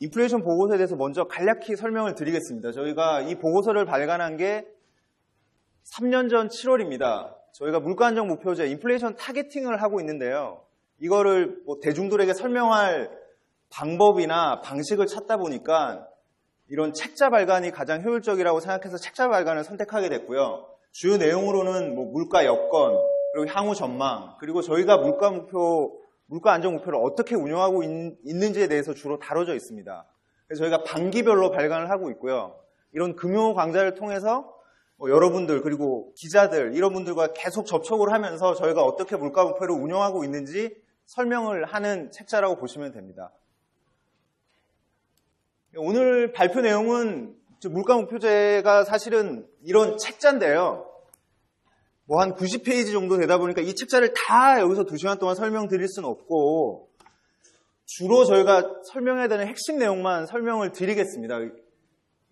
인플레이션 보고서에 대해서 먼저 간략히 설명을 드리겠습니다. 저희가 이 보고서를 발간한 게 3년 전 7월입니다. 저희가 물가안정 목표제 인플레이션 타겟팅을 하고 있는데요. 이거를 대중들에게 설명할 방법이나 방식을 찾다 보니까 이런 책자 발간이 가장 효율적이라고 생각해서 책자 발간을 선택하게 됐고요. 주요 내용으로는 물가 여건, 그리고 향후 전망, 그리고 저희가 물가 안정 목표를 어떻게 운영하고 있는지에 대해서 주로 다뤄져 있습니다. 그래서 저희가 반기별로 발간을 하고 있고요. 이런 금요 강좌를 통해서 여러분들 그리고 기자들 이런 분들과 계속 접촉을 하면서 저희가 어떻게 물가 목표를 운영하고 있는지 설명을 하는 책자라고 보시면 됩니다. 오늘 발표 내용은 물가 목표제가 사실은 이런 책자인데요. 한 90페이지 정도 되다 보니까 이 책자를 다 여기서 2시간 동안 설명드릴 수는 없고 주로 저희가 설명해야 되는 핵심 내용만 설명을 드리겠습니다.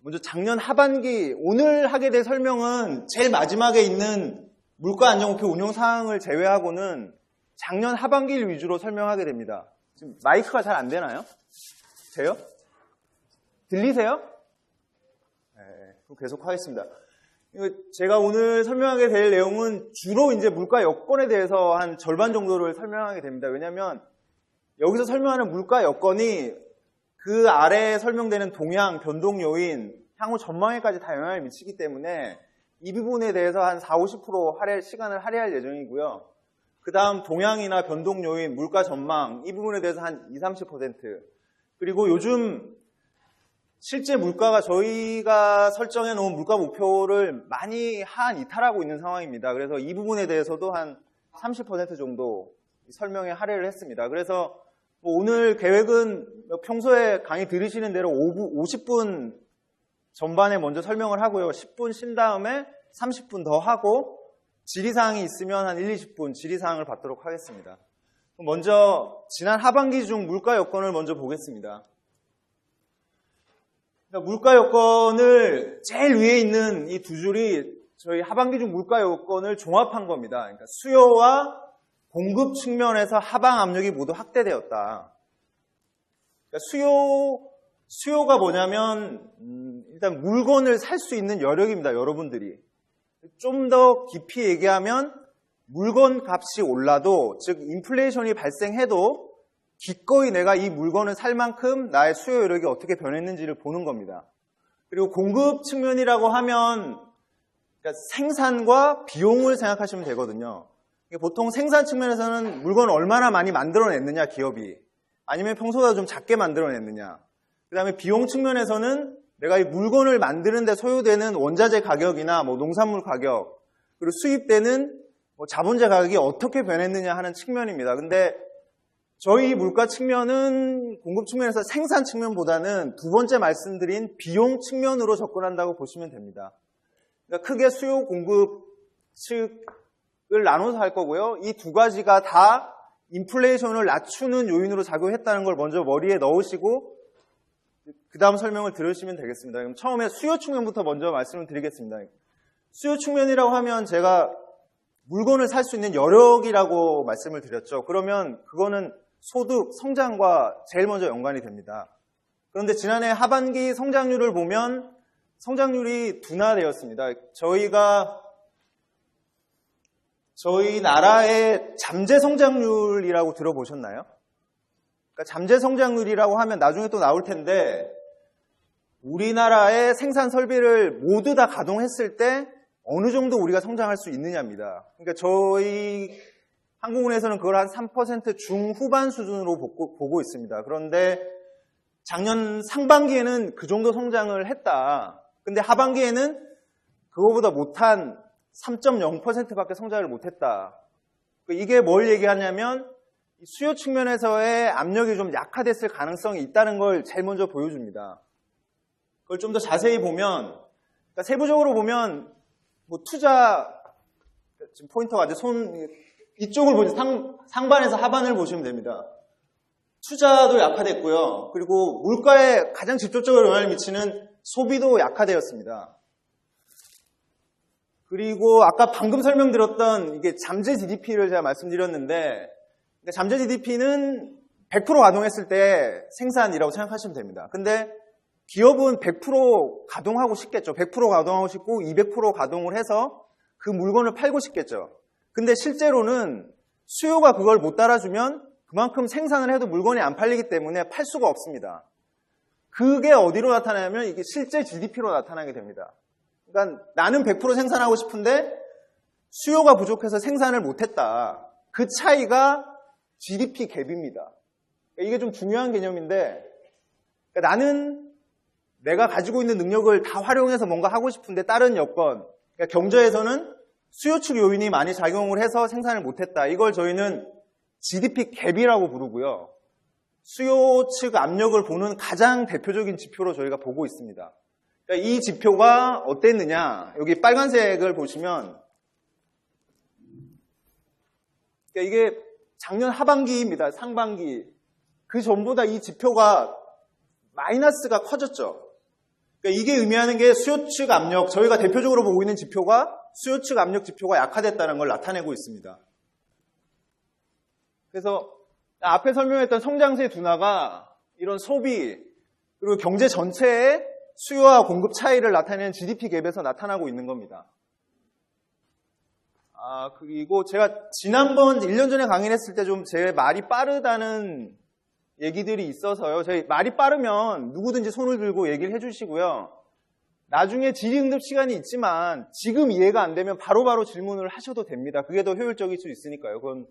먼저 작년 하반기 오늘 하게 될 설명은 제일 마지막에 있는 물가 안정 목표 운용 사항을 제외하고는 작년 하반기를 위주로 설명하게 됩니다. 지금 마이크가 잘 안 되나요? 돼요? 들리세요? 네, 그럼 계속 하겠습니다. 제가 오늘 설명하게 될 내용은 주로 이제 물가 여건에 대해서 한 절반 정도를 설명하게 됩니다. 왜냐하면 여기서 설명하는 물가 여건이 그 아래에 설명되는 동향, 변동 요인, 향후 전망에까지 다 영향을 미치기 때문에 이 부분에 대해서 한 40-50% 시간을 할애할 예정이고요. 그 다음 동향이나 변동 요인, 물가 전망 이 부분에 대해서 한 20-30% 그리고 요즘 실제 물가가 저희가 설정해 놓은 물가 목표를 많이 이탈하고 있는 상황입니다. 그래서 이 부분에 대해서도 한 30% 정도 설명에 할애를 했습니다. 그래서 오늘 계획은 평소에 강의 들으시는 대로 50분 전반에 먼저 설명을 하고요. 10분 쉰 다음에 30분 더 하고 질의사항이 있으면 한 1-20분 질의사항을 받도록 하겠습니다. 먼저 지난 하반기 중 물가 여건을 먼저 보겠습니다. 물가 여건을 제일 위에 있는 이 두 줄이 저희 하반기 중 물가 여건을 종합한 겁니다. 그러니까 수요와 공급 측면에서 하방 압력이 모두 확대되었다. 그러니까 수요가 뭐냐면 일단 물건을 살 수 있는 여력입니다. 여러분들이. 좀 더 깊이 얘기하면 물건 값이 올라도 즉 인플레이션이 발생해도 기꺼이 내가 이 물건을 살 만큼 나의 수요 여력이 어떻게 변했는지를 보는 겁니다. 그리고 공급 측면이라고 하면 그러니까 생산과 비용을 생각하시면 되거든요. 보통 생산 측면에서는 물건을 얼마나 많이 만들어냈느냐 기업이 아니면 평소보다 좀 작게 만들어냈느냐 그 다음에 비용 측면에서는 내가 이 물건을 만드는데 소요되는 원자재 가격이나 농산물 가격 그리고 수입되는 자본재 가격이 어떻게 변했느냐 하는 측면입니다. 근데 저희 물가 측면은 공급 측면에서 생산 측면보다는 두 번째 말씀드린 비용 측면으로 접근한다고 보시면 됩니다. 그러니까 크게 수요 공급 측을 나눠서 할 거고요. 이 두 가지가 다 인플레이션을 낮추는 요인으로 작용했다는 걸 먼저 머리에 넣으시고 그 다음 설명을 들으시면 되겠습니다. 그럼 처음에 수요 측면부터 먼저 말씀을 드리겠습니다. 수요 측면이라고 하면 제가 물건을 살 수 있는 여력이라고 말씀을 드렸죠. 그러면 그거는 소득, 성장과 제일 먼저 연관이 됩니다. 그런데 지난해 하반기 성장률을 보면 성장률이 둔화되었습니다. 저희 나라의 잠재 성장률이라고 들어보셨나요? 그러니까 잠재 성장률이라고 하면 나중에 또 나올 텐데 우리나라의 생산 설비를 모두 다 가동했을 때 어느 정도 우리가 성장할 수 있느냐입니다. 그러니까 저희 한국은행에서는 그걸 한 3% 중후반 수준으로 보고 있습니다. 그런데 작년 상반기에는 그 정도 성장을 했다. 근데 하반기에는 그거보다 못한 3.0%밖에 성장을 못했다. 이게 뭘 얘기하냐면 수요 측면에서의 압력이 좀 약화됐을 가능성이 있다는 걸 제일 먼저 보여줍니다. 그걸 좀 더 자세히 보면 그러니까 세부적으로 보면 투자 지금 포인터가 이제 이쪽을 보시면 상반에서 하반을 보시면 됩니다. 투자도 약화됐고요. 그리고 물가에 가장 직접적으로 영향을 미치는 소비도 약화되었습니다. 그리고 아까 방금 설명드렸던 이게 잠재 GDP를 제가 말씀드렸는데 그러니까 잠재 GDP는 100% 가동했을 때 생산이라고 생각하시면 됩니다. 근데 기업은 100% 가동하고 싶겠죠. 100% 가동하고 싶고 200% 가동을 해서 그 물건을 팔고 싶겠죠. 근데 실제로는 수요가 그걸 못 따라주면 그만큼 생산을 해도 물건이 안 팔리기 때문에 팔 수가 없습니다. 그게 어디로 나타나냐면 이게 실제 GDP로 나타나게 됩니다. 그러니까 나는 100% 생산하고 싶은데 수요가 부족해서 생산을 못했다. 그 차이가 GDP 갭입니다. 이게 좀 중요한 개념인데 그러니까 나는 내가 가지고 있는 능력을 다 활용해서 뭔가 하고 싶은데 다른 여건, 그러니까 경제에서는 수요 측 요인이 많이 작용을 해서 생산을 못했다. 이걸 저희는 GDP 갭이라고 부르고요. 수요 측 압력을 보는 가장 대표적인 지표로 저희가 보고 있습니다. 그러니까 이 지표가 어땠느냐. 여기 빨간색을 보시면 그러니까 이게 작년 하반기입니다. 상반기. 그 전보다 이 지표가 마이너스가 커졌죠. 그러니까 이게 의미하는 게 수요 측 압력, 저희가 대표적으로 보고 있는 지표가 수요 측 압력 지표가 약화됐다는 걸 나타내고 있습니다. 그래서 앞에 설명했던 성장세 둔화가 이런 소비 그리고 경제 전체의 수요와 공급 차이를 나타내는 GDP 갭에서 나타나고 있는 겁니다. 그리고 제가 지난번 1년 전에 강의를 했을 때 좀 제 말이 빠르다는 얘기들이 있어서요. 저희 말이 빠르면 누구든지 손을 들고 얘기를 해주시고요. 나중에 질의응답 시간이 있지만 지금 이해가 안 되면 바로바로 질문을 하셔도 됩니다. 그게 더 효율적일 수 있으니까요. 그건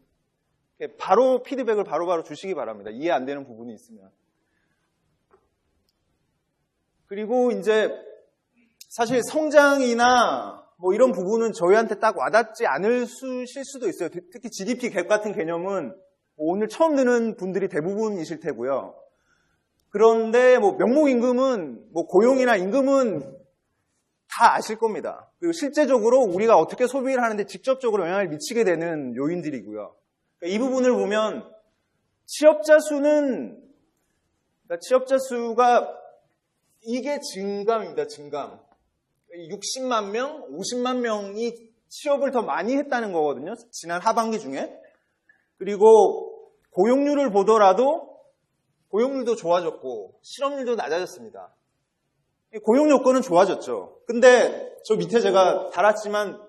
바로 피드백을 바로바로 주시기 바랍니다. 이해 안 되는 부분이 있으면. 그리고 이제 사실 성장이나 뭐 이런 부분은 저희한테 딱 와닿지 않으실 수도 있어요. 특히 GDP 갭 같은 개념은 오늘 처음 듣는 분들이 대부분이실 테고요. 그런데 뭐 명목임금은 뭐 고용이나 임금은 다 아실 겁니다. 그리고 실제적으로 우리가 어떻게 소비를 하는데 직접적으로 영향을 미치게 되는 요인들이고요. 이 부분을 보면 취업자 수는 취업자 수가 이게 증감입니다. 증감. 60만 명, 50만 명이 취업을 더 많이 했다는 거거든요. 지난 하반기 중에. 그리고 고용률을 보더라도 고용률도 좋아졌고 실업률도 낮아졌습니다. 고용 여건은 좋아졌죠. 근데 저 밑에 제가 달았지만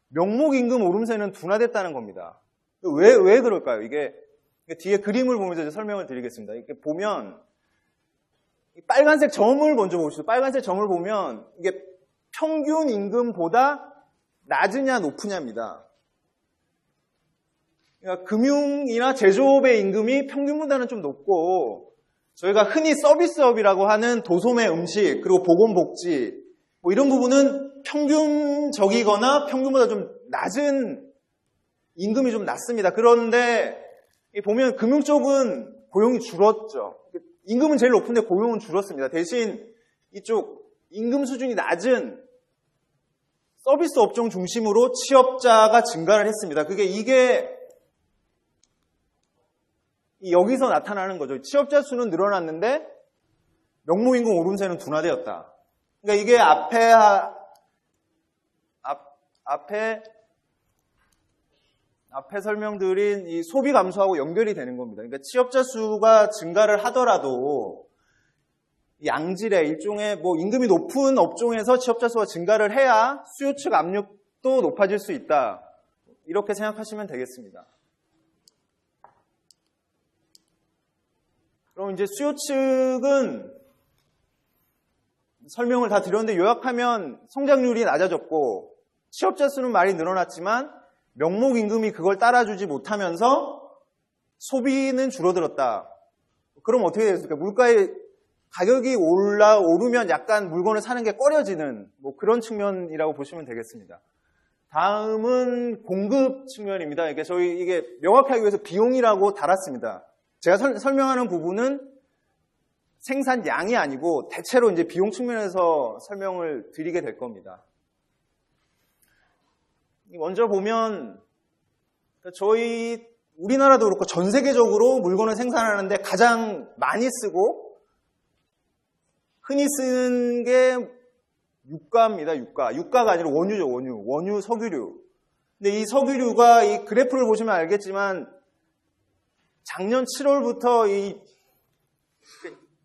명목임금 오름세는 둔화됐다는 겁니다. 왜 그럴까요? 이게 뒤에 그림을 보면서 설명을 드리겠습니다. 이렇게 보면 빨간색 점을 먼저 보시죠. 빨간색 점을 보면 이게 평균 임금보다 낮으냐 높으냐입니다. 그러니까 금융이나 제조업의 임금이 평균보다는 좀 높고 저희가 흔히 서비스업이라고 하는 도소매 음식 그리고 보건복지 뭐 이런 부분은 평균적이거나 평균보다 좀 낮은 임금이 좀 낮습니다. 그런데 보면 금융 쪽은 고용이 줄었죠. 임금은 제일 높은데 고용은 줄었습니다. 대신 이쪽 임금 수준이 낮은 서비스 업종 중심으로 취업자가 증가를 했습니다. 이게 여기서 나타나는 거죠. 취업자 수는 늘어났는데 명목임금 오름세는 둔화되었다. 그러니까 이게 앞에 설명드린 이 소비 감소하고 연결이 되는 겁니다. 그러니까 취업자 수가 증가를 하더라도 양질의 일종의 뭐 임금이 높은 업종에서 취업자 수가 증가를 해야 수요 측 압력도 높아질 수 있다. 이렇게 생각하시면 되겠습니다. 그럼 이제 수요 측은 설명을 다 드렸는데 요약하면 성장률이 낮아졌고 취업자 수는 많이 늘어났지만 명목임금이 그걸 따라주지 못하면서 소비는 줄어들었다. 그럼 어떻게 되겠습니까? 물가의 가격이 오르면 약간 물건을 사는 게 꺼려지는 뭐 그런 측면이라고 보시면 되겠습니다. 다음은 공급 측면입니다. 이게 명확하게 위해서 비용이라고 달았습니다. 제가 설명하는 부분은 생산량이 아니고 대체로 이제 비용 측면에서 설명을 드리게 될 겁니다. 먼저 보면 저희 우리나라도 그렇고 전 세계적으로 물건을 생산하는데 가장 많이 쓰고 흔히 쓰는 게 유가입니다. 유가가 아니라 원유죠. 원유 석유류. 근데 이 석유류가 이 그래프를 보시면 알겠지만 작년 7월부터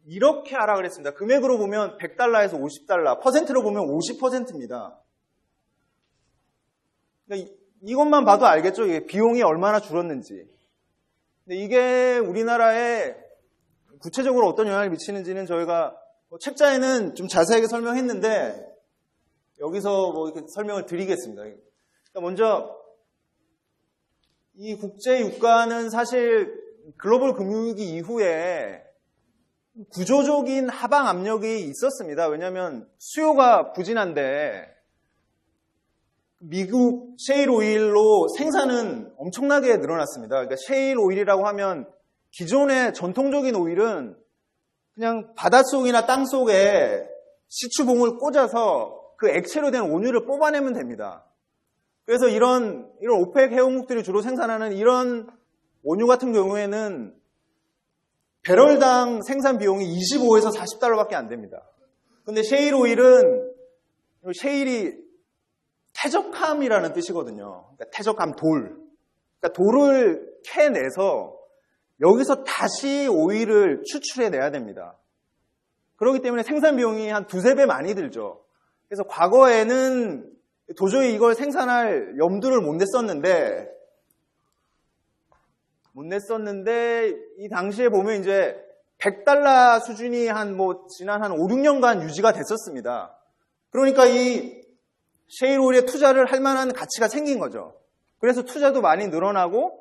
이렇게 하락을 했습니다. 금액으로 보면 $100에서 $50, 퍼센트로 보면 50%입니다. 그러니까 이것만 봐도 알겠죠? 이게 비용이 얼마나 줄었는지. 근데 이게 우리나라에 구체적으로 어떤 영향을 미치는지는 저희가 책자에는 좀 자세하게 설명했는데 여기서 이렇게 설명을 드리겠습니다. 그러니까 먼저 이 국제 유가는 사실 글로벌 금융위기 이후에 구조적인 하방 압력이 있었습니다. 왜냐하면 수요가 부진한데 미국 셰일 오일로 생산은 엄청나게 늘어났습니다. 그러니까 셰일 오일이라고 하면 기존의 전통적인 오일은 그냥 바닷속이나 땅속에 시추봉을 꽂아서 그 액체로 된 원유를 뽑아내면 됩니다. 그래서 이런 오펙 회원국들이 주로 생산하는 이런 원유 같은 경우에는 배럴당 생산 비용이 $25에서 $40밖에 안 됩니다. 근데 셰일 오일은 셰일이 퇴적함이라는 뜻이거든요. 그러니까 퇴적함 돌. 그러니까 돌을 캐내서 여기서 다시 오일을 추출해내야 됩니다. 그렇기 때문에 생산 비용이 한 2-3배 많이 들죠. 그래서 과거에는 도저히 이걸 생산할 염두를 못 냈었는데 이 당시에 보면 이제 $100 수준이 지난 한 5-6년간 유지가 됐었습니다. 그러니까 이 셰일 오일에 투자를 할 만한 가치가 생긴 거죠. 그래서 투자도 많이 늘어나고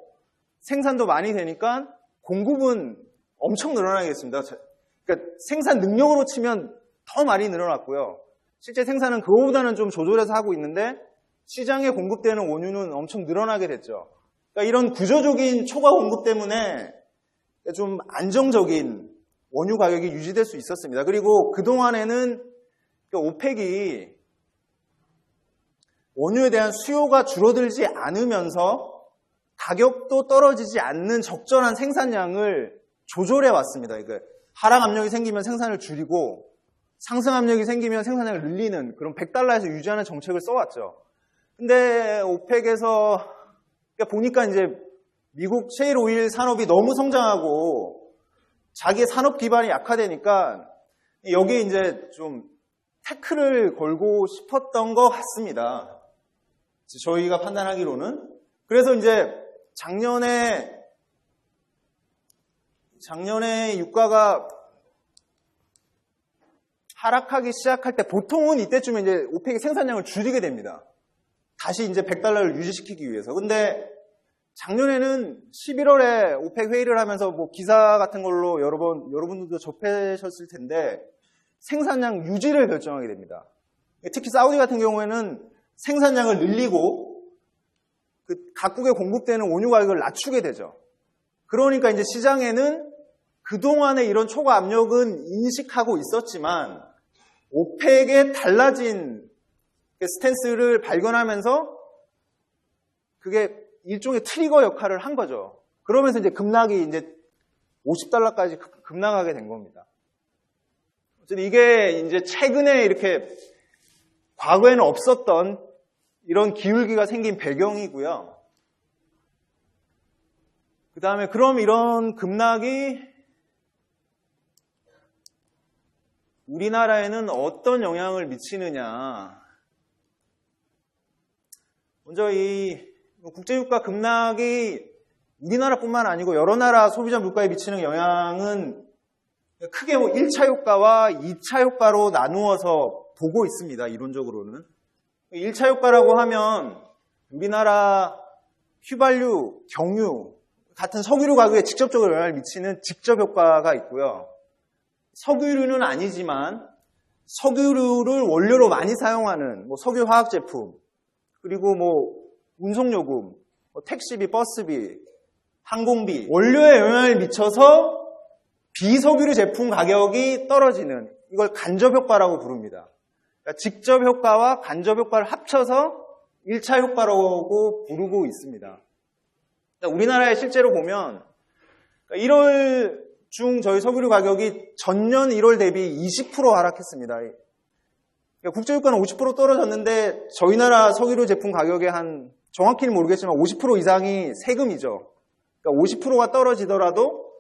생산도 많이 되니까 공급은 엄청 늘어나겠습니다. 그러니까 생산 능력으로 치면 더 많이 늘어났고요. 실제 생산은 그거보다는 좀 조절해서 하고 있는데 시장에 공급되는 원유는 엄청 늘어나게 됐죠. 그러니까 이런 구조적인 초과 공급 때문에 좀 안정적인 원유 가격이 유지될 수 있었습니다. 그리고 그동안에는 오펙이 원유에 대한 수요가 줄어들지 않으면서 가격도 떨어지지 않는 적절한 생산량을 조절해 왔습니다. 그러니까 하락 압력이 생기면 생산을 줄이고 상승 압력이 생기면 생산량을 늘리는 그런 $100에서 유지하는 정책을 써왔죠. 근데 오펙에서 보니까 이제 미국 셰일 오일 산업이 너무 성장하고 자기의 산업 기반이 약화되니까 여기에 이제 좀 태클을 걸고 싶었던 것 같습니다. 저희가 판단하기로는. 그래서 이제 작년에 유가가 하락하기 시작할 때 보통은 이때쯤에 이제 오펙이 생산량을 줄이게 됩니다. 다시 이제 $100를 유지시키기 위해서. 근데 작년에는 11월에 오펙 회의를 하면서 기사 같은 걸로 여러분들도 접하셨을 텐데 생산량 유지를 결정하게 됩니다. 특히 사우디 같은 경우에는 생산량을 늘리고 각국에 공급되는 원유 가격을 낮추게 되죠. 그러니까 이제 시장에는 그동안의 이런 초과 압력은 인식하고 있었지만 오펙의 달라진 스탠스를 발견하면서 그게 일종의 트리거 역할을 한 거죠. 그러면서 이제 급락이 이제 $50까지 급락하게 된 겁니다. 어쨌든 이게 이제 최근에 이렇게 과거에는 없었던 이런 기울기가 생긴 배경이고요. 그 다음에 그럼 이런 급락이 우리나라에는 어떤 영향을 미치느냐. 먼저 이 국제유가 급락이 우리나라뿐만 아니고 여러 나라 소비자 물가에 미치는 영향은 크게 1차 효과와 2차 효과로 나누어서 보고 있습니다. 이론적으로는. 1차 효과라고 하면 우리나라 휘발유, 경유 같은 석유류 가격에 직접적으로 영향을 미치는 직접 효과가 있고요. 석유류는 아니지만 석유류를 원료로 많이 사용하는 석유 화학 제품, 그리고 운송요금, 택시비, 버스비, 항공비, 원료에 영향을 미쳐서 비석유류 제품 가격이 떨어지는, 이걸 간접 효과라고 부릅니다. 그러니까 직접 효과와 간접 효과를 합쳐서 1차 효과라고 부르고 있습니다. 그러니까 우리나라에 실제로 보면 1월 중 저희 석유류 가격이 전년 1월 대비 20% 하락했습니다. 그러니까 국제유가는 50% 떨어졌는데 저희 나라 석유류 제품 가격의 정확히는 모르겠지만 50% 이상이 세금이죠. 그러니까 50%가 떨어지더라도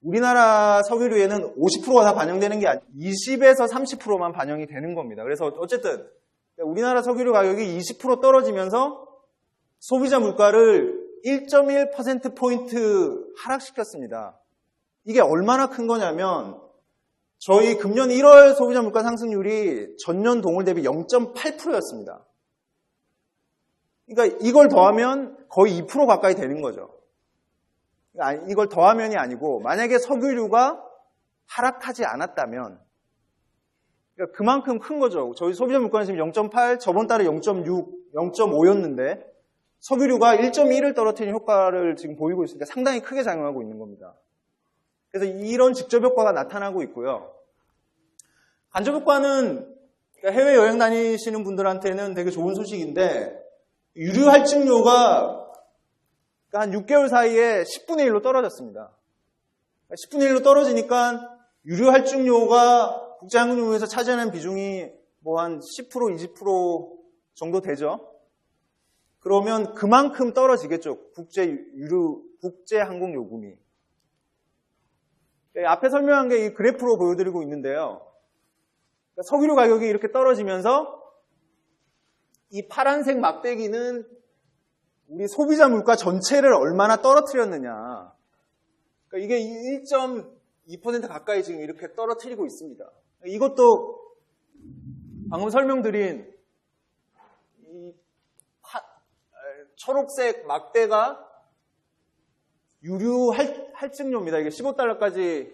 우리나라 석유류에는 50%가 다 반영되는 게 아니고 20에서 30%만 반영이 되는 겁니다. 그래서 어쨌든 우리나라 석유류 가격이 20% 떨어지면서 소비자 물가를 1.1%포인트 하락시켰습니다. 이게 얼마나 큰 거냐면 저희 금년 1월 소비자 물가 상승률이 전년 동월 대비 0.8%였습니다. 그러니까 이걸 더하면 거의 2% 가까이 되는 거죠. 그러니까 이걸 더하면이 아니고 만약에 석유류가 하락하지 않았다면 그러니까 그만큼 큰 거죠. 저희 소비자 물가는 지금 0.8, 저번 달에 0.6, 0.5였는데 석유류가 1.1을 떨어뜨리는 효과를 지금 보이고 있으니까 상당히 크게 작용하고 있는 겁니다. 그래서 이런 직접 효과가 나타나고 있고요. 간접 효과는 해외여행 다니시는 분들한테는 되게 좋은 소식인데 유류 할증료가 한 6개월 사이에 10분의 1로 떨어졌습니다. 10분의 1로 떨어지니까 유류 할증료가 국제항공요금에서 차지하는 비중이 뭐 한 10%, 20% 정도 되죠. 그러면 그만큼 떨어지겠죠. 국제항공요금이. 앞에 설명한 게 이 그래프로 보여드리고 있는데요. 그러니까 석유류 가격이 이렇게 떨어지면서 이 파란색 막대기는 우리 소비자 물가 전체를 얼마나 떨어뜨렸느냐. 그러니까 이게 1.2% 가까이 지금 이렇게 떨어뜨리고 있습니다. 이것도 방금 설명드린 이 초록색 막대가 유류 할증료입니다. 이게 15달러까지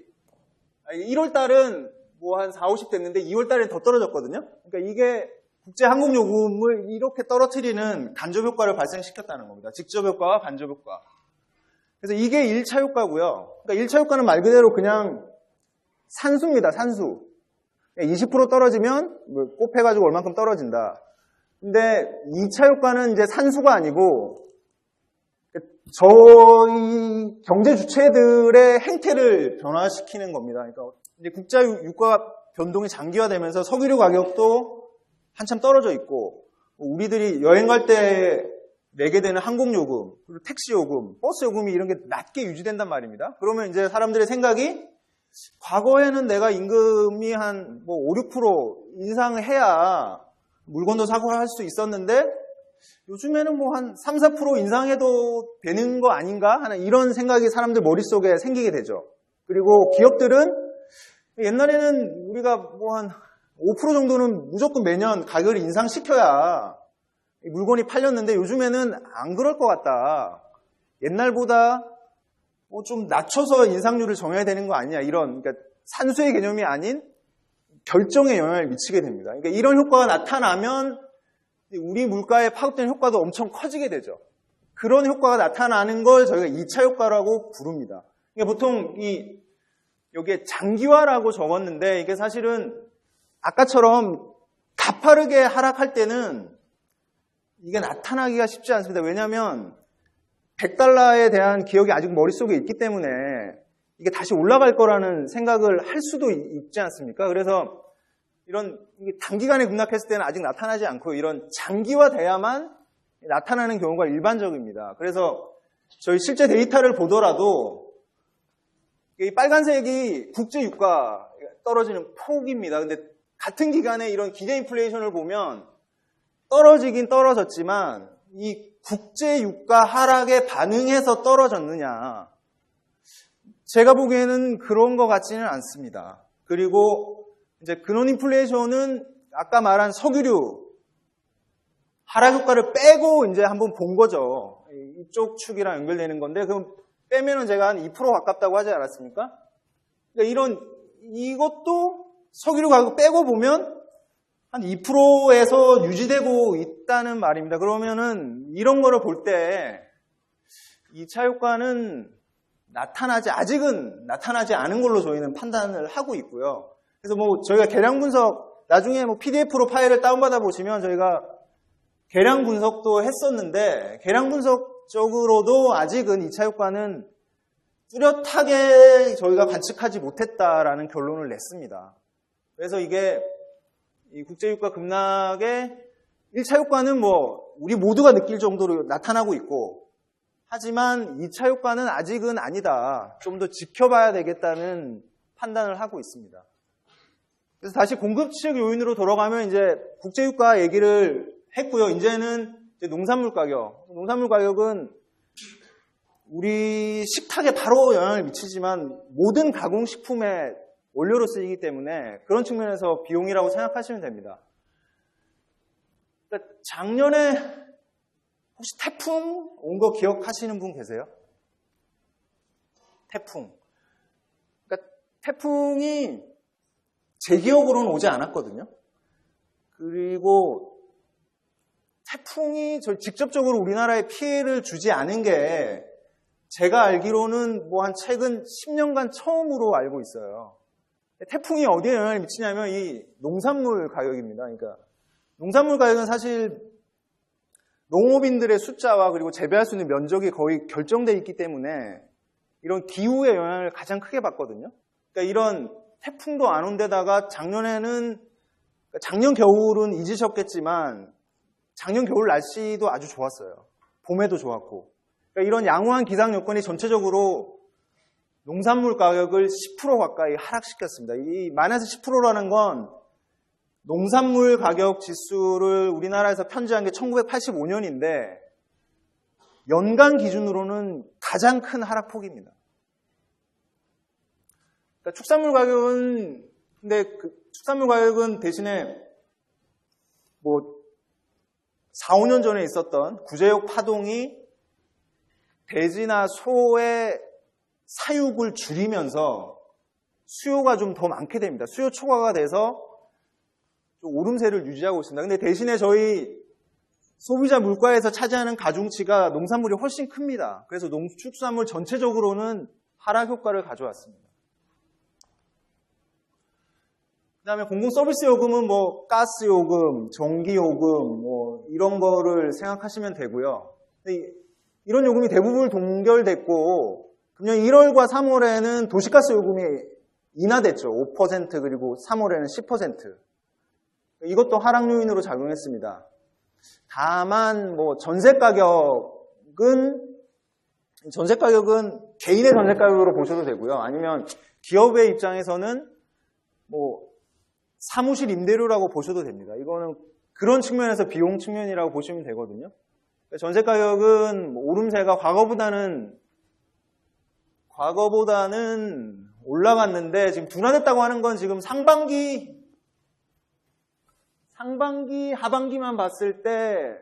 1월 달은 뭐 한 4, 50 됐는데 2월 달엔 더 떨어졌거든요. 그러니까 이게 국제항공요금을 이렇게 떨어뜨리는 간접 효과를 발생시켰다는 겁니다. 직접 효과와 간접 효과. 그래서 이게 1차 효과고요. 그러니까 1차 효과는 말 그대로 그냥 산수입니다. 산수. 20% 떨어지면 곱해가지고 얼만큼 떨어진다. 근데 2차 효과는 이제 산수가 아니고 저희 경제 주체들의 행태를 변화시키는 겁니다. 그러니까 이제 국제 유가 변동이 장기화되면서 석유류 가격도 한참 떨어져 있고 우리들이 여행 갈 때 내게 되는 항공요금, 그리고 택시요금, 버스요금이 이런 게 낮게 유지된단 말입니다. 그러면 이제 사람들의 생각이 과거에는 내가 임금이 한 뭐 5, 6% 인상해야 물건도 사고 할 수 있었는데 요즘에는 뭐 한 3, 4% 인상해도 되는 거 아닌가 하는 이런 생각이 사람들 머릿속에 생기게 되죠. 그리고 기업들은 옛날에는 우리가 뭐 한 5% 정도는 무조건 매년 가격을 인상시켜야 물건이 팔렸는데 요즘에는 안 그럴 것 같다. 옛날보다 뭐 좀 낮춰서 인상률을 정해야 되는 거 아니냐. 이런 그러니까 산수의 개념이 아닌 결정에 영향을 미치게 됩니다. 그러니까 이런 효과가 나타나면 우리 물가에 파급되는 효과도 엄청 커지게 되죠. 그런 효과가 나타나는 걸 저희가 2차 효과라고 부릅니다. 그러니까 보통 여기에 장기화라고 적었는데 이게 사실은 아까처럼 가파르게 하락할 때는 이게 나타나기가 쉽지 않습니다. 왜냐하면 100달러에 대한 기억이 아직 머릿속에 있기 때문에 이게 다시 올라갈 거라는 생각을 할 수도 있지 않습니까? 그래서 이런 단기간에 급락했을 때는 아직 나타나지 않고 이런 장기화돼야만 나타나는 경우가 일반적입니다. 그래서 저희 실제 데이터를 보더라도 이 빨간색이 국제 유가 떨어지는 폭입니다. 근데 같은 기간에 이런 기대 인플레이션을 보면 떨어지긴 떨어졌지만 이 국제 유가 하락에 반응해서 떨어졌느냐? 제가 보기에는 그런 것 같지는 않습니다. 그리고 이제 근원 인플레이션은 아까 말한 석유류 하락 효과를 빼고 이제 한번 본 거죠. 이쪽 축이랑 연결되는 건데 그럼 빼면은 제가 한 2% 가깝다고 하지 않았습니까? 그러니까 이것도 석유류 가격 빼고 보면 한 2%에서 유지되고 있다는 말입니다. 그러면은 이런 거를 볼 때 2차 효과는 아직은 나타나지 않은 걸로 저희는 판단을 하고 있고요. 그래서 뭐 저희가 계량 분석, 나중에 뭐 PDF로 파일을 다운받아 보시면 저희가 계량 분석도 했었는데, 계량 분석적으로도 아직은 2차 효과는 뚜렷하게 저희가 관측하지 못했다라는 결론을 냈습니다. 그래서 이게 이 국제유가 급락의 1차 효과는 뭐 우리 모두가 느낄 정도로 나타나고 있고, 하지만 2차 효과는 아직은 아니다. 좀 더 지켜봐야 되겠다는 판단을 하고 있습니다. 그래서 다시 공급 측 요인으로 돌아가면 이제 국제유가 얘기를 했고요. 이제는 농산물 가격. 농산물 가격은 우리 식탁에 바로 영향을 미치지만 모든 가공식품의 원료로 쓰이기 때문에 그런 측면에서 비용이라고 생각하시면 됩니다. 그러니까 작년에 혹시 태풍 온 거 기억하시는 분 계세요? 태풍. 그러니까 태풍이 제 기억으로는 오지 않았거든요. 그리고 태풍이 직접적으로 우리나라에 피해를 주지 않은 게 제가 알기로는 뭐 한 최근 10년간 처음으로 알고 있어요. 태풍이 어디에 영향을 미치냐면 이 농산물 가격입니다. 그러니까 농산물 가격은 사실 농업인들의 숫자와 그리고 재배할 수 있는 면적이 거의 결정되어 있기 때문에 이런 기후의 영향을 가장 크게 받거든요. 그러니까 이런 태풍도 안 온 데다가 작년 겨울은 잊으셨겠지만 작년 겨울 날씨도 아주 좋았어요. 봄에도 좋았고. 그러니까 이런 양호한 기상 여건이 전체적으로 농산물 가격을 10% 가까이 하락시켰습니다. 이 마이너스 10%라는 건 농산물 가격 지수를 우리나라에서 편제한 게 1985년인데 연간 기준으로는 가장 큰 하락폭입니다. 그러니까 축산물 가격은 대신에 뭐 4, 5년 전에 있었던 구제역 파동이 돼지나 소의 사육을 줄이면서 수요가 좀 더 많게 됩니다. 수요 초과가 돼서 좀 오름세를 유지하고 있습니다. 근데 대신에 저희 소비자 물가에서 차지하는 가중치가 농산물이 훨씬 큽니다. 그래서 농축산물 전체적으로는 하락 효과를 가져왔습니다. 그 다음에 공공서비스 요금은 뭐 가스 요금, 전기 요금 뭐 이런 거를 생각하시면 되고요. 근데 이런 요금이 대부분 동결됐고 금년 1월과 3월에는 도시가스 요금이 인하됐죠. 5% 그리고 3월에는 10%. 이것도 하락 요인으로 작용했습니다. 다만 뭐 전세 가격은 개인의 전세 가격으로 보셔도 되고요. 아니면 기업의 입장에서는 뭐 사무실 임대료라고 보셔도 됩니다. 이거는 그런 측면에서 비용 측면이라고 보시면 되거든요. 전세 가격은 오름세가 과거보다는 올라갔는데 지금 둔화됐다고 하는 건 지금 상반기, 하반기만 봤을 때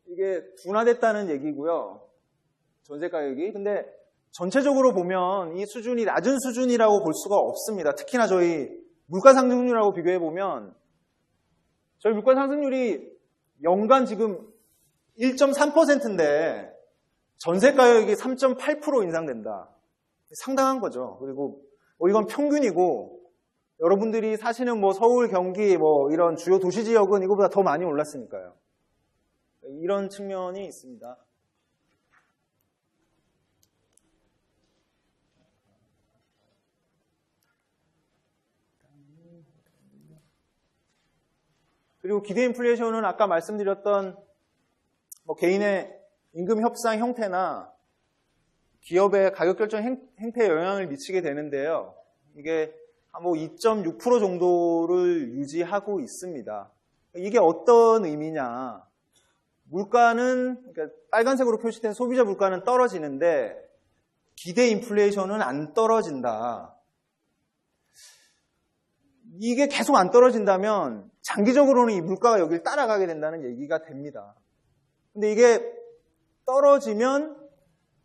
이게 둔화됐다는 얘기고요. 전세 가격이. 근데 전체적으로 보면 이 수준이 낮은 수준이라고 볼 수가 없습니다. 특히나 저희 물가 상승률하고 비교해 보면 저희 물가 상승률이 연간 지금 1.3%인데 전세 가격이 3.8% 인상된다. 상당한 거죠. 그리고 이건 평균이고 여러분들이 사시는 뭐 서울, 경기 뭐 이런 주요 도시 지역은 이거보다 더 많이 올랐으니까요. 이런 측면이 있습니다. 그리고 기대 인플레이션은 아까 말씀드렸던 뭐 개인의 임금 협상 형태나 기업의 가격 결정 행태에 영향을 미치게 되는데요. 이게 뭐 2.6% 정도를 유지하고 있습니다. 이게 어떤 의미냐? 물가는 그러니까 빨간색으로 표시된 소비자 물가는 떨어지는데 기대 인플레이션은 안 떨어진다. 이게 계속 안 떨어진다면 장기적으로는 이 물가가 여기를 따라가게 된다는 얘기가 됩니다. 근데 이게 떨어지면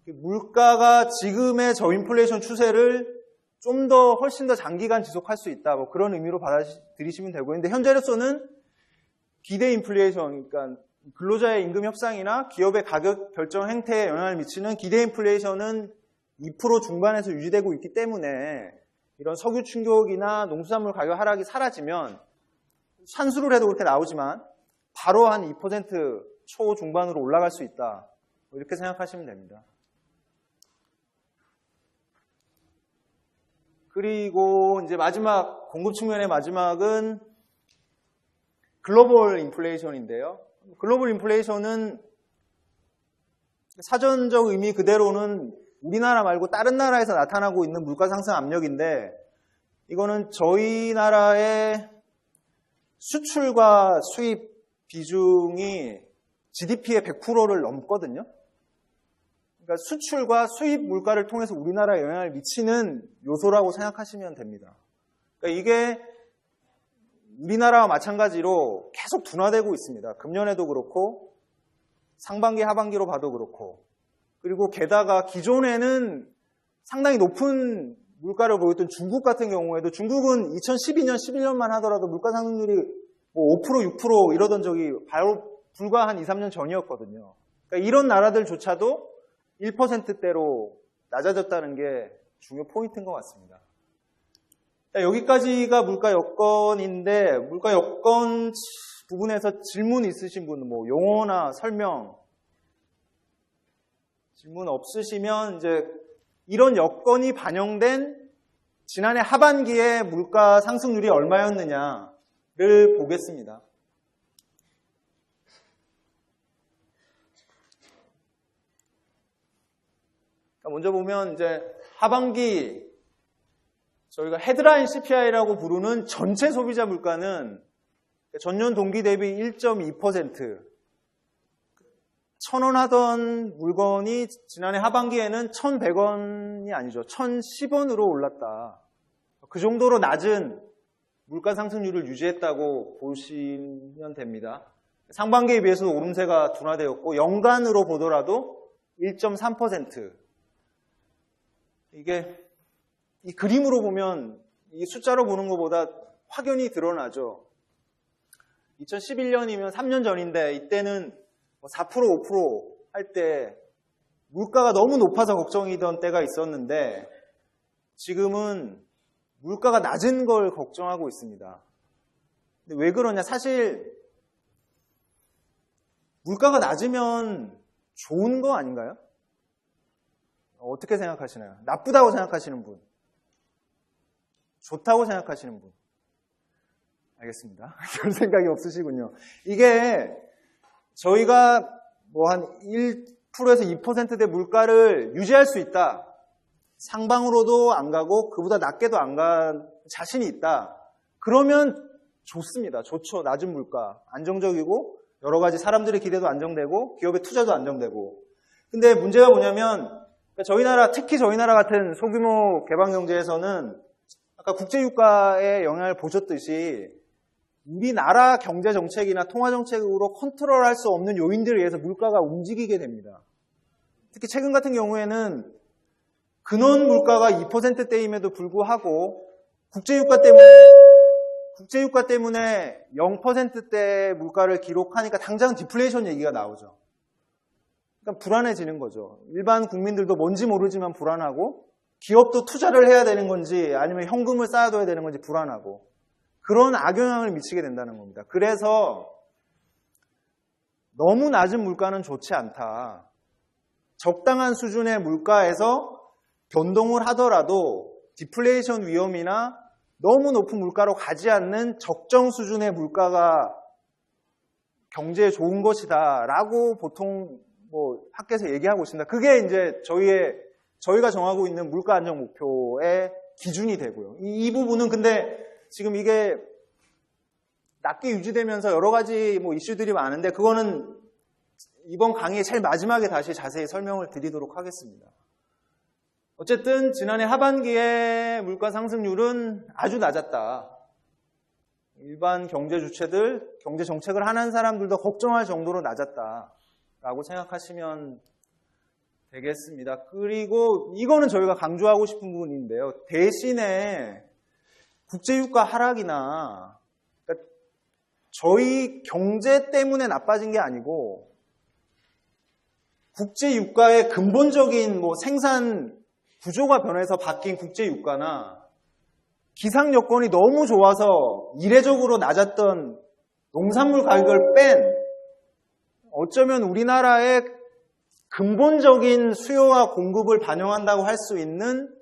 물가가 지금의 저인플레이션 추세를 좀 더 훨씬 더 장기간 지속할 수 있다. 뭐 그런 의미로 받아들이시면 되고, 근데 현재로서는 기대 인플레이션, 그러니까 근로자의 임금 협상이나 기업의 가격 결정 행태에 영향을 미치는 기대 인플레이션은 2% 중반에서 유지되고 있기 때문에 이런 석유 충격이나 농수산물 가격 하락이 사라지면 산수를 해도 그렇게 나오지만 바로 한 2% 초중반으로 올라갈 수 있다. 이렇게 생각하시면 됩니다. 그리고 이제 마지막, 공급 측면의 마지막은 글로벌 인플레이션인데요. 글로벌 인플레이션은 사전적 의미 그대로는 우리나라 말고 다른 나라에서 나타나고 있는 물가 상승 압력인데 이거는 저희 나라의 수출과 수입 비중이 GDP의 100%를 넘거든요. 그러니까 수출과 수입 물가를 통해서 우리나라에 영향을 미치는 요소라고 생각하시면 됩니다. 그러니까 이게 우리나라와 마찬가지로 계속 둔화되고 있습니다. 금년에도 그렇고 상반기 하반기로 봐도 그렇고 그리고 게다가 기존에는 상당히 높은 물가를 보였던 중국 같은 경우에도 중국은 2012년, 11년만 하더라도 물가 상승률이 뭐 5%, 6% 이러던 적이 바로 불과 한 2, 3년 전이었거든요. 그러니까 이런 나라들조차도 1%대로 낮아졌다는 게 중요 포인트인 것 같습니다. 여기까지가 물가 여건인데 물가 여건 부분에서 질문 있으신 분은 뭐 용어나 설명 질문 없으시면 이제 이런 여건이 반영된 지난해 하반기에 물가 상승률이 얼마였느냐를 보겠습니다. 먼저 보면 이제 하반기 저희가 헤드라인 CPI라고 부르는 전체 소비자 물가는 전년 동기 대비 1.2% 1,000원 하던 물건이 지난해 하반기에는 1,100원이 아니죠. 1,010원으로 올랐다. 그 정도로 낮은 물가 상승률을 유지했다고 보시면 됩니다. 상반기에 비해서도 오름세가 둔화되었고 연간으로 보더라도 1.3%. 이게 이 그림으로 보면 이 숫자로 보는 것보다 확연히 드러나죠. 2011년이면 3년 전인데 이때는 4%, 5% 할 때 물가가 너무 높아서 걱정이던 때가 있었는데 지금은 물가가 낮은 걸 걱정하고 있습니다. 근데 왜 그러냐? 사실 물가가 낮으면 좋은 거 아닌가요? 어떻게 생각하시나요? 나쁘다고 생각하시는 분? 좋다고 생각하시는 분? 알겠습니다. 별 생각이 없으시군요. 이게 저희가 뭐 한 1%에서 2%대 물가를 유지할 수 있다. 상방으로도 안 가고 그보다 낮게도 안 간 자신이 있다. 그러면 좋습니다. 좋죠. 낮은 물가. 안정적이고 여러 가지 사람들의 기대도 안정되고 기업의 투자도 안정되고. 근데 문제가 뭐냐면 저희 나라, 특히 저희 나라 같은 소규모 개방경제에서는 아까 국제유가의 영향을 보셨듯이 우리나라 경제정책이나 통화정책으로 컨트롤할 수 없는 요인들에 의해서 물가가 움직이게 됩니다. 특히 최근 같은 경우에는 근원 물가가 2%대임에도 불구하고 국제유가 때문에 0%대 물가를 기록하니까 당장 디플레이션 얘기가 나오죠. 그러니까 불안해지는 거죠. 일반 국민들도 뭔지 모르지만 불안하고 기업도 투자를 해야 되는 건지 아니면 현금을 쌓아둬야 되는 건지 불안하고 그런 악영향을 미치게 된다는 겁니다. 그래서 너무 낮은 물가는 좋지 않다. 적당한 수준의 물가에서 변동을 하더라도 디플레이션 위험이나 너무 높은 물가로 가지 않는 적정 수준의 물가가 경제에 좋은 것이다 라고 보통 뭐 학계에서 얘기하고 있습니다. 그게 이제 저희가 정하고 있는 물가 안정 목표의 기준이 되고요. 이 부분은 근데 지금 이게 낮게 유지되면서 여러 가지 뭐 이슈들이 많은데 그거는 이번 강의의 제일 마지막에 다시 자세히 설명을 드리도록 하겠습니다. 어쨌든 지난해 하반기에 물가 상승률은 아주 낮았다. 일반 경제 주체들, 경제 정책을 하는 사람들도 걱정할 정도로 낮았다라고 생각하시면 되겠습니다. 그리고 이거는 저희가 강조하고 싶은 부분인데요. 대신에 국제유가 하락이나 그러니까 저희 경제 때문에 나빠진 게 아니고 국제유가의 근본적인 뭐 생산 구조가 변해서 바뀐 국제유가나 기상 여건이 너무 좋아서 이례적으로 낮았던 농산물 가격을 뺀 어쩌면 우리나라의 근본적인 수요와 공급을 반영한다고 할 수 있는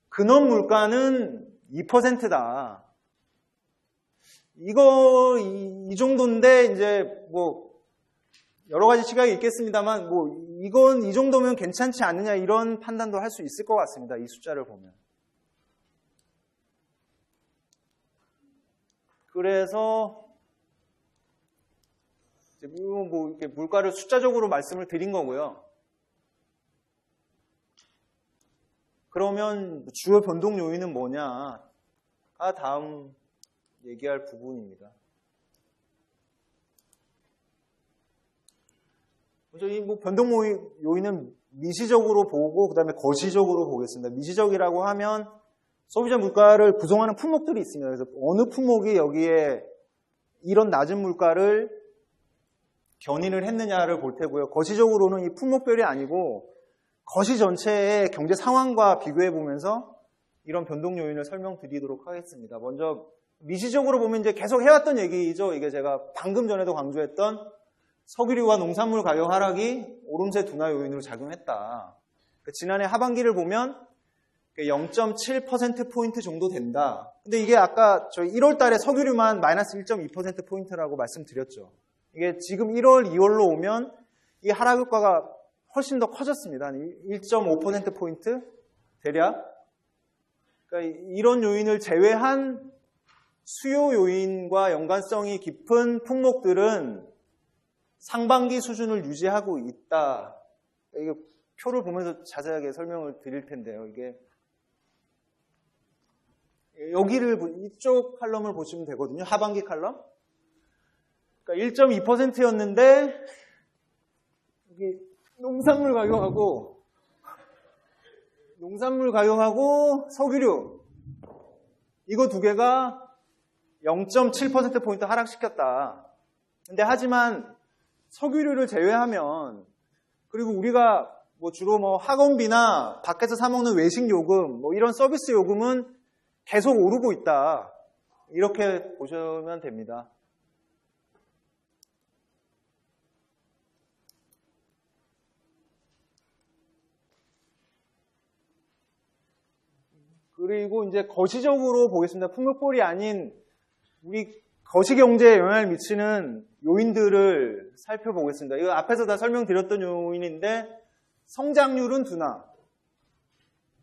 근원 물가는 2%다. 이 정도인데 이제 뭐 여러 가지 시각이 있겠습니다만 뭐 이건 이 정도면 괜찮지 않느냐 이런 판단도 할 수 있을 것 같습니다. 이 숫자를 보면. 그래서 뭐 이렇게 물가를 숫자적으로 말씀을 드린 거고요. 그러면 주요 변동 요인은 뭐냐가 다음 얘기할 부분입니다. 먼저 이 변동 요인은 미시적으로 보고 그다음에 거시적으로 보겠습니다. 미시적이라고 하면 소비자 물가를 구성하는 품목들이 있습니다. 그래서 어느 품목이 여기에 이런 낮은 물가를 견인을 했느냐를 볼 테고요. 거시적으로는 이 품목별이 아니고 거시 전체의 경제 상황과 비교해 보면서 이런 변동 요인을 설명드리도록 하겠습니다. 먼저 미시적으로 보면 이제 계속 해왔던 얘기죠. 이게 제가 방금 전에도 강조했던 석유류와 농산물 가격 하락이 오름세 둔화 요인으로 작용했다. 지난해 하반기를 보면 0.7%포인트 정도 된다. 근데 이게 아까 저희 1월 달에 석유류만 마이너스 1.2%포인트라고 말씀드렸죠. 이게 지금 1월, 2월로 오면 이 하락 효과가 훨씬 더 커졌습니다. 1.5%포인트 대략. 그러니까 이런 요인을 제외한 수요 요인과 연관성이 깊은 품목들은 상반기 수준을 유지하고 있다. 이게 표를 보면서 자세하게 설명을 드릴 텐데요. 이게 여기를 이쪽 칼럼을 보시면 되거든요. 하반기 칼럼. 그러니까 1.2%였는데 이게 농산물 가격하고 석유류 이거 두 개가 0.7%포인트 하락시켰다. 근데 하지만 석유류를 제외하면 그리고 우리가 주로 학원비나 밖에서 사 먹는 외식 요금 이런 서비스 요금은 계속 오르고 있다. 이렇게 보시면 됩니다. 그리고 이제 거시적으로 보겠습니다. 품목별이 아닌 우리 거시경제에 영향을 미치는 요인들을 살펴보겠습니다. 이거 앞에서 다 설명드렸던 요인인데 성장률은 둔화,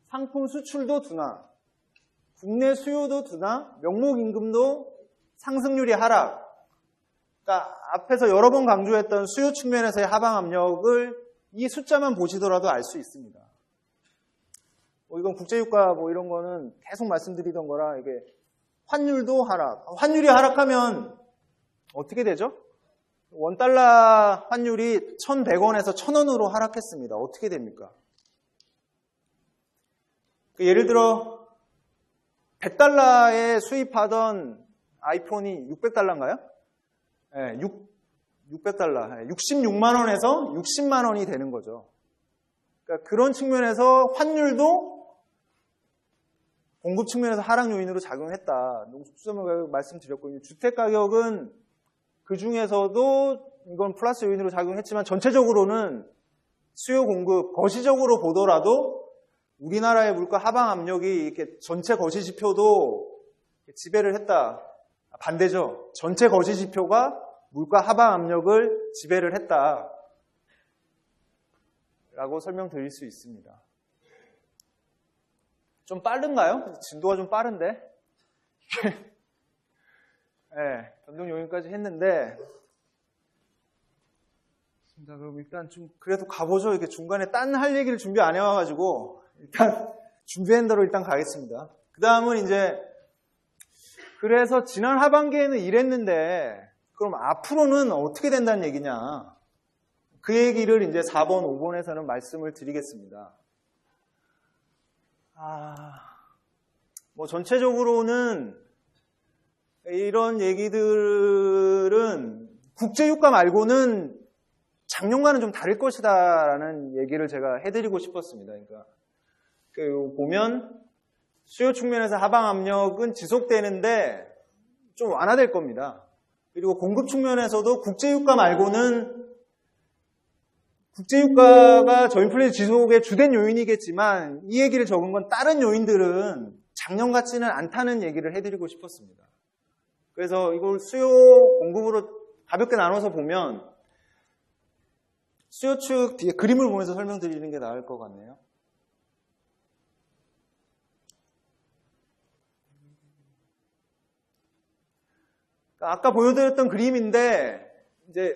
상품 수출도 둔화, 국내 수요도 둔화, 명목임금도 상승률이 하락. 그러니까 앞에서 여러 번 강조했던 수요 측면에서의 하방 압력을 이 숫자만 보시더라도 알 수 있습니다. 이건 국제유가 이런 거는 계속 말씀드리던 거라 이게 환율도 하락. 환율이 하락하면 어떻게 되죠? 원달러 환율이 1,100원에서 1,000원으로 하락했습니다. 어떻게 됩니까? 예를 들어 100달러에 수입하던 아이폰이 600달러인가요? 네, 600달러. 66만 원에서 60만 원이 되는 거죠. 그러니까 그런 측면에서 환율도 공급 측면에서 하락 요인으로 작용했다. 농수산물 가격 말씀드렸고, 주택 가격은 그 중에서도 이건 플러스 요인으로 작용했지만 전체적으로는 수요 공급, 거시적으로 보더라도 우리나라의 물가 하방 압력이 이렇게 전체 거시 지표도 지배를 했다. 반대죠. 전체 거시 지표가 물가 하방 압력을 지배를 했다. 라고 설명드릴 수 있습니다. 좀 빠른가요? 진도가 좀 빠른데? 네, 변동 요인까지 했는데, 자, 그럼 일단 좀 그래도 가보죠. 이렇게 중간에 딴 할 얘기를 준비 안 해와가지고 일단 준비한 대로 일단 가겠습니다. 그 다음은 이제 그래서 지난 하반기에는 이랬는데 그럼 앞으로는 어떻게 된다는 얘기냐? 그 얘기를 이제 4번, 5번에서는 말씀을 드리겠습니다. 전체적으로는 이런 얘기들은 국제유가 말고는 작년과는 좀 다를 것이다라는 얘기를 제가 해드리고 싶었습니다. 그러니까 보면 수요 측면에서 하방 압력은 지속되는데 좀 완화될 겁니다. 그리고 공급 측면에서도 국제유가 말고는 국제유가가 저인플레이션 지속의 주된 요인이겠지만 이 얘기를 적은 건 다른 요인들은 작년 같지는 않다는 얘기를 해드리고 싶었습니다. 그래서 이걸 수요 공급으로 가볍게 나눠서 보면 수요축 뒤에 그림을 보면서 설명드리는 게 나을 것 같네요. 아까 보여드렸던 그림인데 이제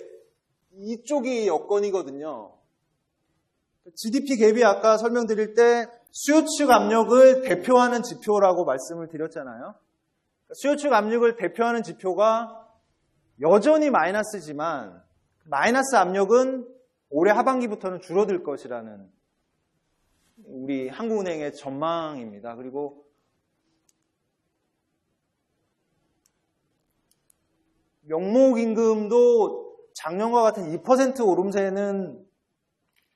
이쪽이 여건이거든요. GDP 갭이 아까 설명드릴 때 수요축 압력을 대표하는 지표라고 말씀을 드렸잖아요. 수요축 압력을 대표하는 지표가 여전히 마이너스지만 마이너스 압력은 올해 하반기부터는 줄어들 것이라는 우리 한국은행의 전망입니다. 그리고 명목임금도 작년과 같은 2% 오름세는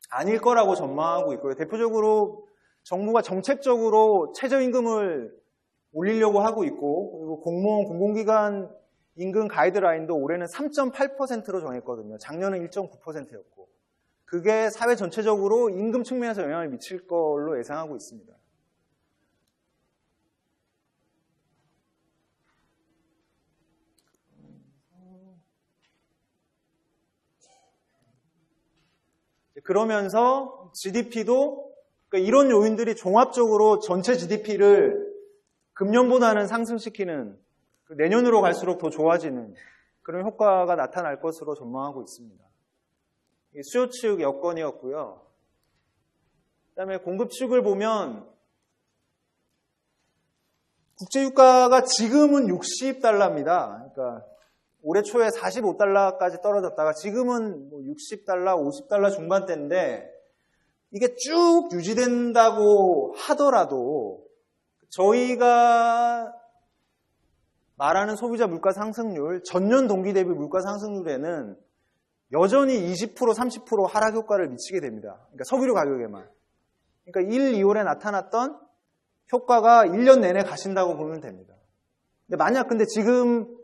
아닐 거라고 전망하고 있고요. 대표적으로 정부가 정책적으로 최저임금을 올리려고 하고 있고, 그리고 공무원, 공공기관 임금 가이드라인도 올해는 3.8%로 정했거든요. 작년은 1.9%였고. 그게 사회 전체적으로 임금 측면에서 영향을 미칠 걸로 예상하고 있습니다. 그러면서 GDP도 그러니까 이런 요인들이 종합적으로 전체 GDP를 금년보다는 상승시키는 내년으로 갈수록 더 좋아지는 그런 효과가 나타날 것으로 전망하고 있습니다. 수요 측 여건이었고요. 그다음에 공급 측을 보면 국제유가가 지금은 60달러입니다. 그러니까 올해 초에 45달러까지 떨어졌다가 지금은 60달러, 50달러 중반대인데 이게 쭉 유지된다고 하더라도 저희가 말하는 소비자 물가 상승률, 전년 동기 대비 물가 상승률에는 여전히 20%, 30% 하락 효과를 미치게 됩니다. 그러니까 석유류 가격에만. 그러니까 1, 2월에 나타났던 효과가 1년 내내 가신다고 보면 됩니다. 근데 지금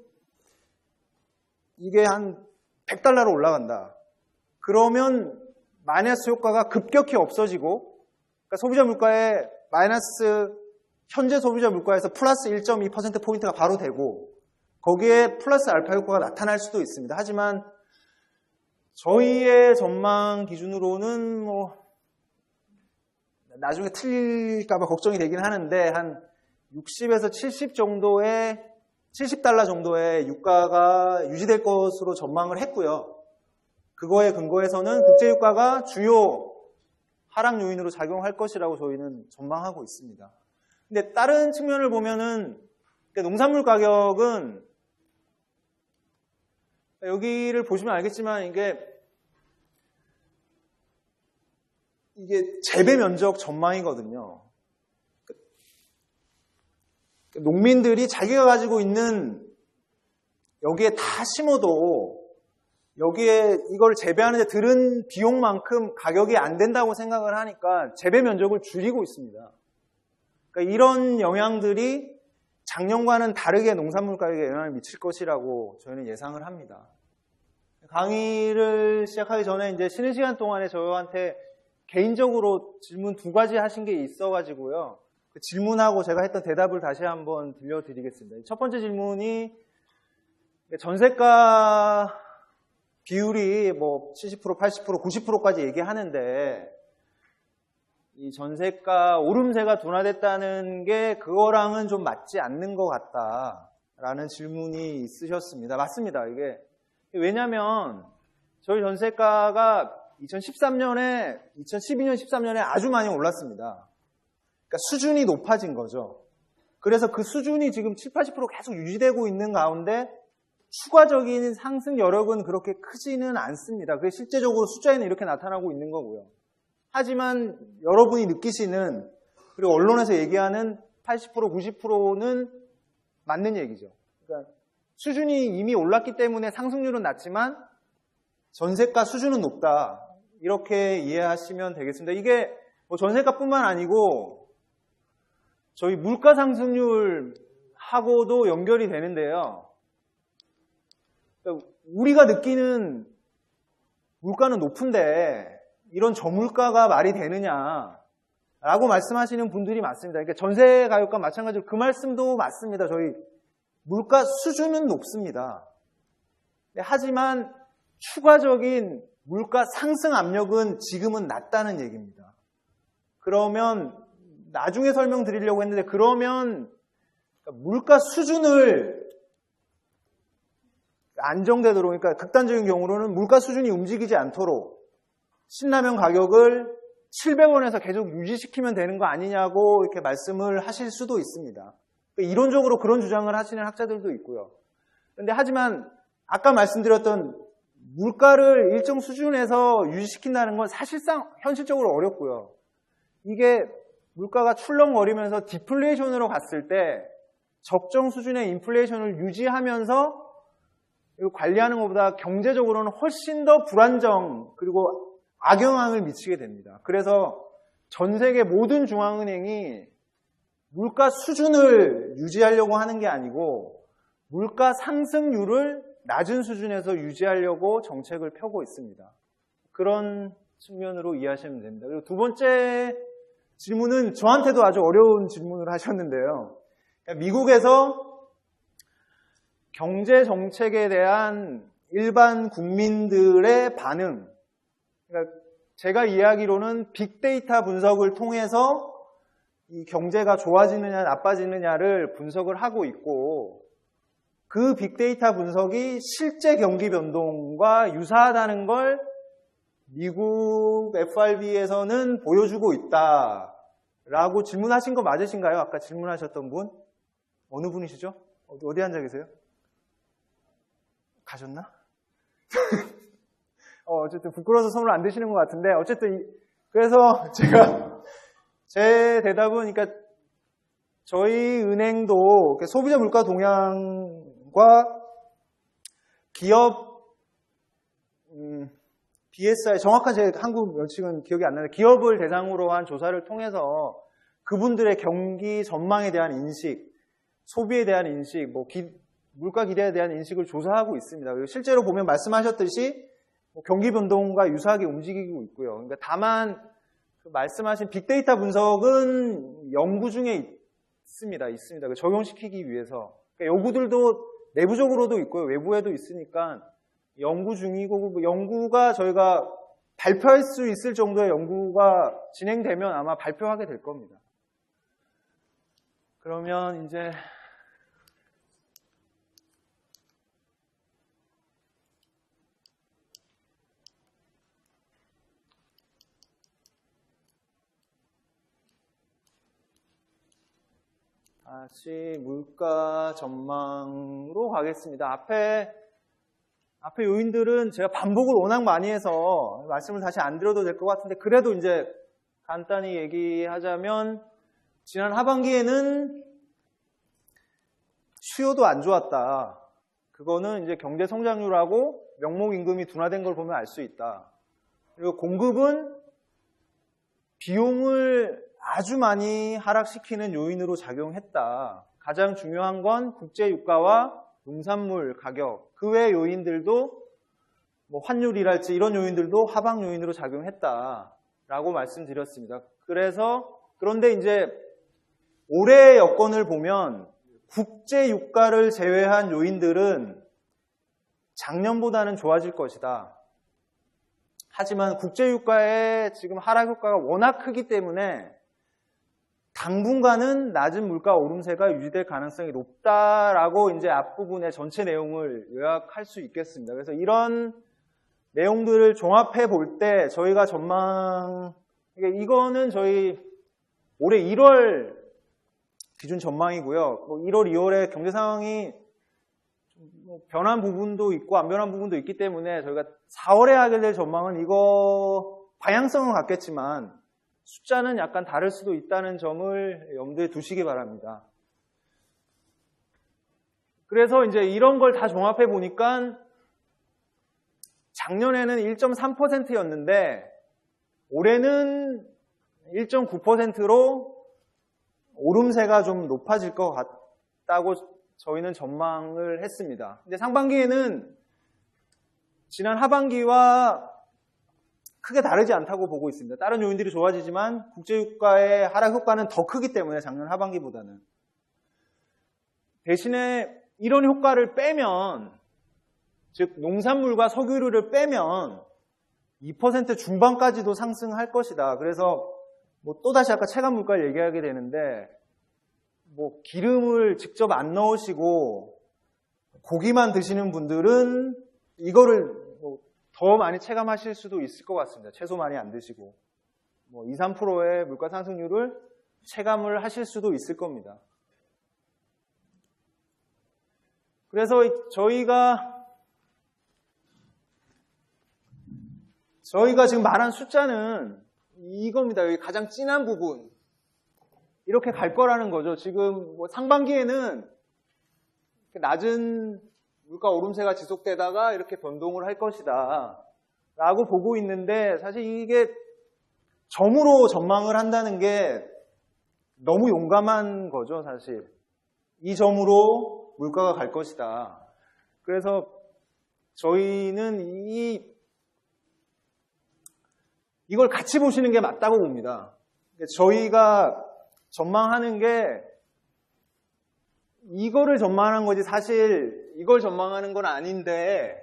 이게 한 100달러로 올라간다. 그러면 마이너스 효과가 급격히 없어지고, 그러니까 소비자 물가에 마이너스, 현재 소비자 물가에서 플러스 1.2%포인트가 바로 되고, 거기에 플러스 알파 효과가 나타날 수도 있습니다. 하지만 저희의 전망 기준으로는 나중에 틀릴까봐 걱정이 되긴 하는데, 한 60에서 70 정도의 70달러 정도의 유가가 유지될 것으로 전망을 했고요. 그거에 근거해서는 국제유가가 주요 하락 요인으로 작용할 것이라고 저희는 전망하고 있습니다. 근데 다른 측면을 보면은 농산물 가격은 여기를 보시면 알겠지만 이게 재배 면적 전망이거든요. 농민들이 자기가 가지고 있는 여기에 다 심어도 여기에 이걸 재배하는 데 들은 비용만큼 가격이 안 된다고 생각을 하니까 재배 면적을 줄이고 있습니다. 그러니까 이런 영향들이 작년과는 다르게 농산물 가격에 영향을 미칠 것이라고 저희는 예상을 합니다. 강의를 시작하기 전에 이제 쉬는 시간 동안에 저한테 개인적으로 질문 2가지 하신 게 있어가지고요. 그 질문하고 제가 했던 대답을 다시 한번 들려드리겠습니다. 첫 번째 질문이 전세가 비율이 70%, 80%, 90%까지 얘기하는데 이 전세가 오름세가 둔화됐다는 게 그거랑은 좀 맞지 않는 것 같다라는 질문이 있으셨습니다. 맞습니다. 이게 왜냐하면 저희 전세가가 2012년, 13년에 아주 많이 올랐습니다. 그러니까 수준이 높아진 거죠. 그래서 그 수준이 지금 7, 80% 계속 유지되고 있는 가운데 추가적인 상승 여력은 그렇게 크지는 않습니다. 그게 실제적으로 숫자에는 이렇게 나타나고 있는 거고요. 하지만 여러분이 느끼시는 그리고 언론에서 얘기하는 80%, 90%는 맞는 얘기죠. 그러니까 수준이 이미 올랐기 때문에 상승률은 낮지만 전세가 수준은 높다. 이렇게 이해하시면 되겠습니다. 이게 전세가뿐만 아니고 저희 물가 상승률하고도 연결이 되는데요. 우리가 느끼는 물가는 높은데 이런 저물가가 말이 되느냐라고 말씀하시는 분들이 많습니다. 그러니까 전세 가격과 마찬가지로 그 말씀도 맞습니다. 저희 물가 수준은 높습니다. 하지만 추가적인 물가 상승 압력은 지금은 낮다는 얘기입니다. 그러면 나중에 설명드리려고 했는데 그러면 물가 수준을 안정되도록, 그러니까 극단적인 경우로는 물가 수준이 움직이지 않도록 신라면 가격을 700원에서 계속 유지시키면 되는 거 아니냐고 이렇게 말씀을 하실 수도 있습니다. 이론적으로 그런 주장을 하시는 학자들도 있고요. 그런데 하지만 아까 말씀드렸던 물가를 일정 수준에서 유지시킨다는 건 사실상 현실적으로 어렵고요. 이게 물가가 출렁거리면서 디플레이션으로 갔을 때 적정 수준의 인플레이션을 유지하면서 관리하는 것보다 경제적으로는 훨씬 더 불안정 그리고 악영향을 미치게 됩니다. 그래서 전 세계 모든 중앙은행이 물가 수준을 유지하려고 하는 게 아니고 물가 상승률을 낮은 수준에서 유지하려고 정책을 펴고 있습니다. 그런 측면으로 이해하시면 됩니다. 그리고 두 번째 질문은 저한테도 아주 어려운 질문을 하셨는데요. 그러니까 미국에서 경제 정책에 대한 일반 국민들의 반응, 그러니까 제가 이해하기로는 빅데이터 분석을 통해서 이 경제가 좋아지느냐 나빠지느냐를 분석을 하고 있고 그 빅데이터 분석이 실제 경기 변동과 유사하다는 걸 미국 FRB에서는 보여주고 있다라고 질문하신 거 맞으신가요? 아까 질문하셨던 분? 어느 분이시죠? 어디 앉아 계세요? 가셨나? 어쨌든 부끄러워서 손을 안 드시는 것 같은데 어쨌든 그래서 제가 제 대답은 그러니까 저희 은행도 소비자 물가 동향과 기업 BSI 정확한 제 한국 명칭은 기억이 안 나는데 기업을 대상으로 한 조사를 통해서 그분들의 경기 전망에 대한 인식, 소비에 대한 인식, 물가 기대에 대한 인식을 조사하고 있습니다. 그리고 실제로 보면 말씀하셨듯이 경기 변동과 유사하게 움직이고 있고요. 그러니까 다만 말씀하신 빅데이터 분석은 연구 중에 있습니다. 적용시키기 위해서. 그러니까 연구들도 내부적으로도 있고요. 외부에도 있으니까 연구 중이고 연구가 저희가 발표할 수 있을 정도의 연구가 진행되면 아마 발표하게 될 겁니다. 그러면 이제 다시 물가 전망으로 가겠습니다. 앞에 요인들은 제가 반복을 워낙 많이 해서 말씀을 다시 안 드려도 될 것 같은데 그래도 이제 간단히 얘기하자면 지난 하반기에는 수요도 안 좋았다. 그거는 이제 경제 성장률하고 명목 임금이 둔화된 걸 보면 알 수 있다. 그리고 공급은 비용을 아주 많이 하락시키는 요인으로 작용했다. 가장 중요한 건 국제 유가와 농산물 가격, 그 외 요인들도 환율이랄지 이런 요인들도 하방 요인으로 작용했다라고 말씀드렸습니다. 그런데 이제 올해 여건을 보면 국제 유가를 제외한 요인들은 작년보다는 좋아질 것이다. 하지만 국제 유가의 지금 하락 효과가 워낙 크기 때문에 당분간은 낮은 물가 오름세가 유지될 가능성이 높다라고 이제 앞부분의 전체 내용을 요약할 수 있겠습니다. 그래서 이런 내용들을 종합해 볼 때 저희가 이거는 저희 올해 1월 기준 전망이고요. 1월, 2월에 경제 상황이 변한 부분도 있고 안 변한 부분도 있기 때문에 저희가 4월에 하게 될 전망은 이거 방향성은 같겠지만 숫자는 약간 다를 수도 있다는 점을 염두에 두시기 바랍니다. 그래서 이제 이런 걸 다 종합해 보니까 작년에는 1.3%였는데 올해는 1.9%로 오름세가 좀 높아질 것 같다고 저희는 전망을 했습니다. 근데 상반기에는 지난 하반기와 크게 다르지 않다고 보고 있습니다. 다른 요인들이 좋아지지만 국제유가의 하락 효과는 더 크기 때문에 작년 하반기보다는. 대신에 이런 효과를 빼면, 즉 농산물과 석유류를 빼면 2% 중반까지도 상승할 것이다. 그래서 또다시 아까 체감 물가를 얘기하게 되는데 기름을 직접 안 넣으시고 고기만 드시는 분들은 이거를 더 많이 체감하실 수도 있을 것 같습니다. 채소 많이 안 드시고 2, 3%의 물가 상승률을 체감을 하실 수도 있을 겁니다. 그래서 저희가 지금 말한 숫자는 이겁니다. 여기 가장 진한 부분. 이렇게 갈 거라는 거죠. 지금 상반기에는 낮은 물가 오름세가 지속되다가 이렇게 변동을 할 것이다 라고 보고 있는데, 사실 이게 점으로 전망을 한다는 게 너무 용감한 거죠. 사실 이 점으로 물가가 갈 것이다. 그래서 저희는 이걸 같이 보시는 게 맞다고 봅니다. 저희가 전망하는 게 이거를 전망하는 거지 사실 이걸 전망하는 건 아닌데,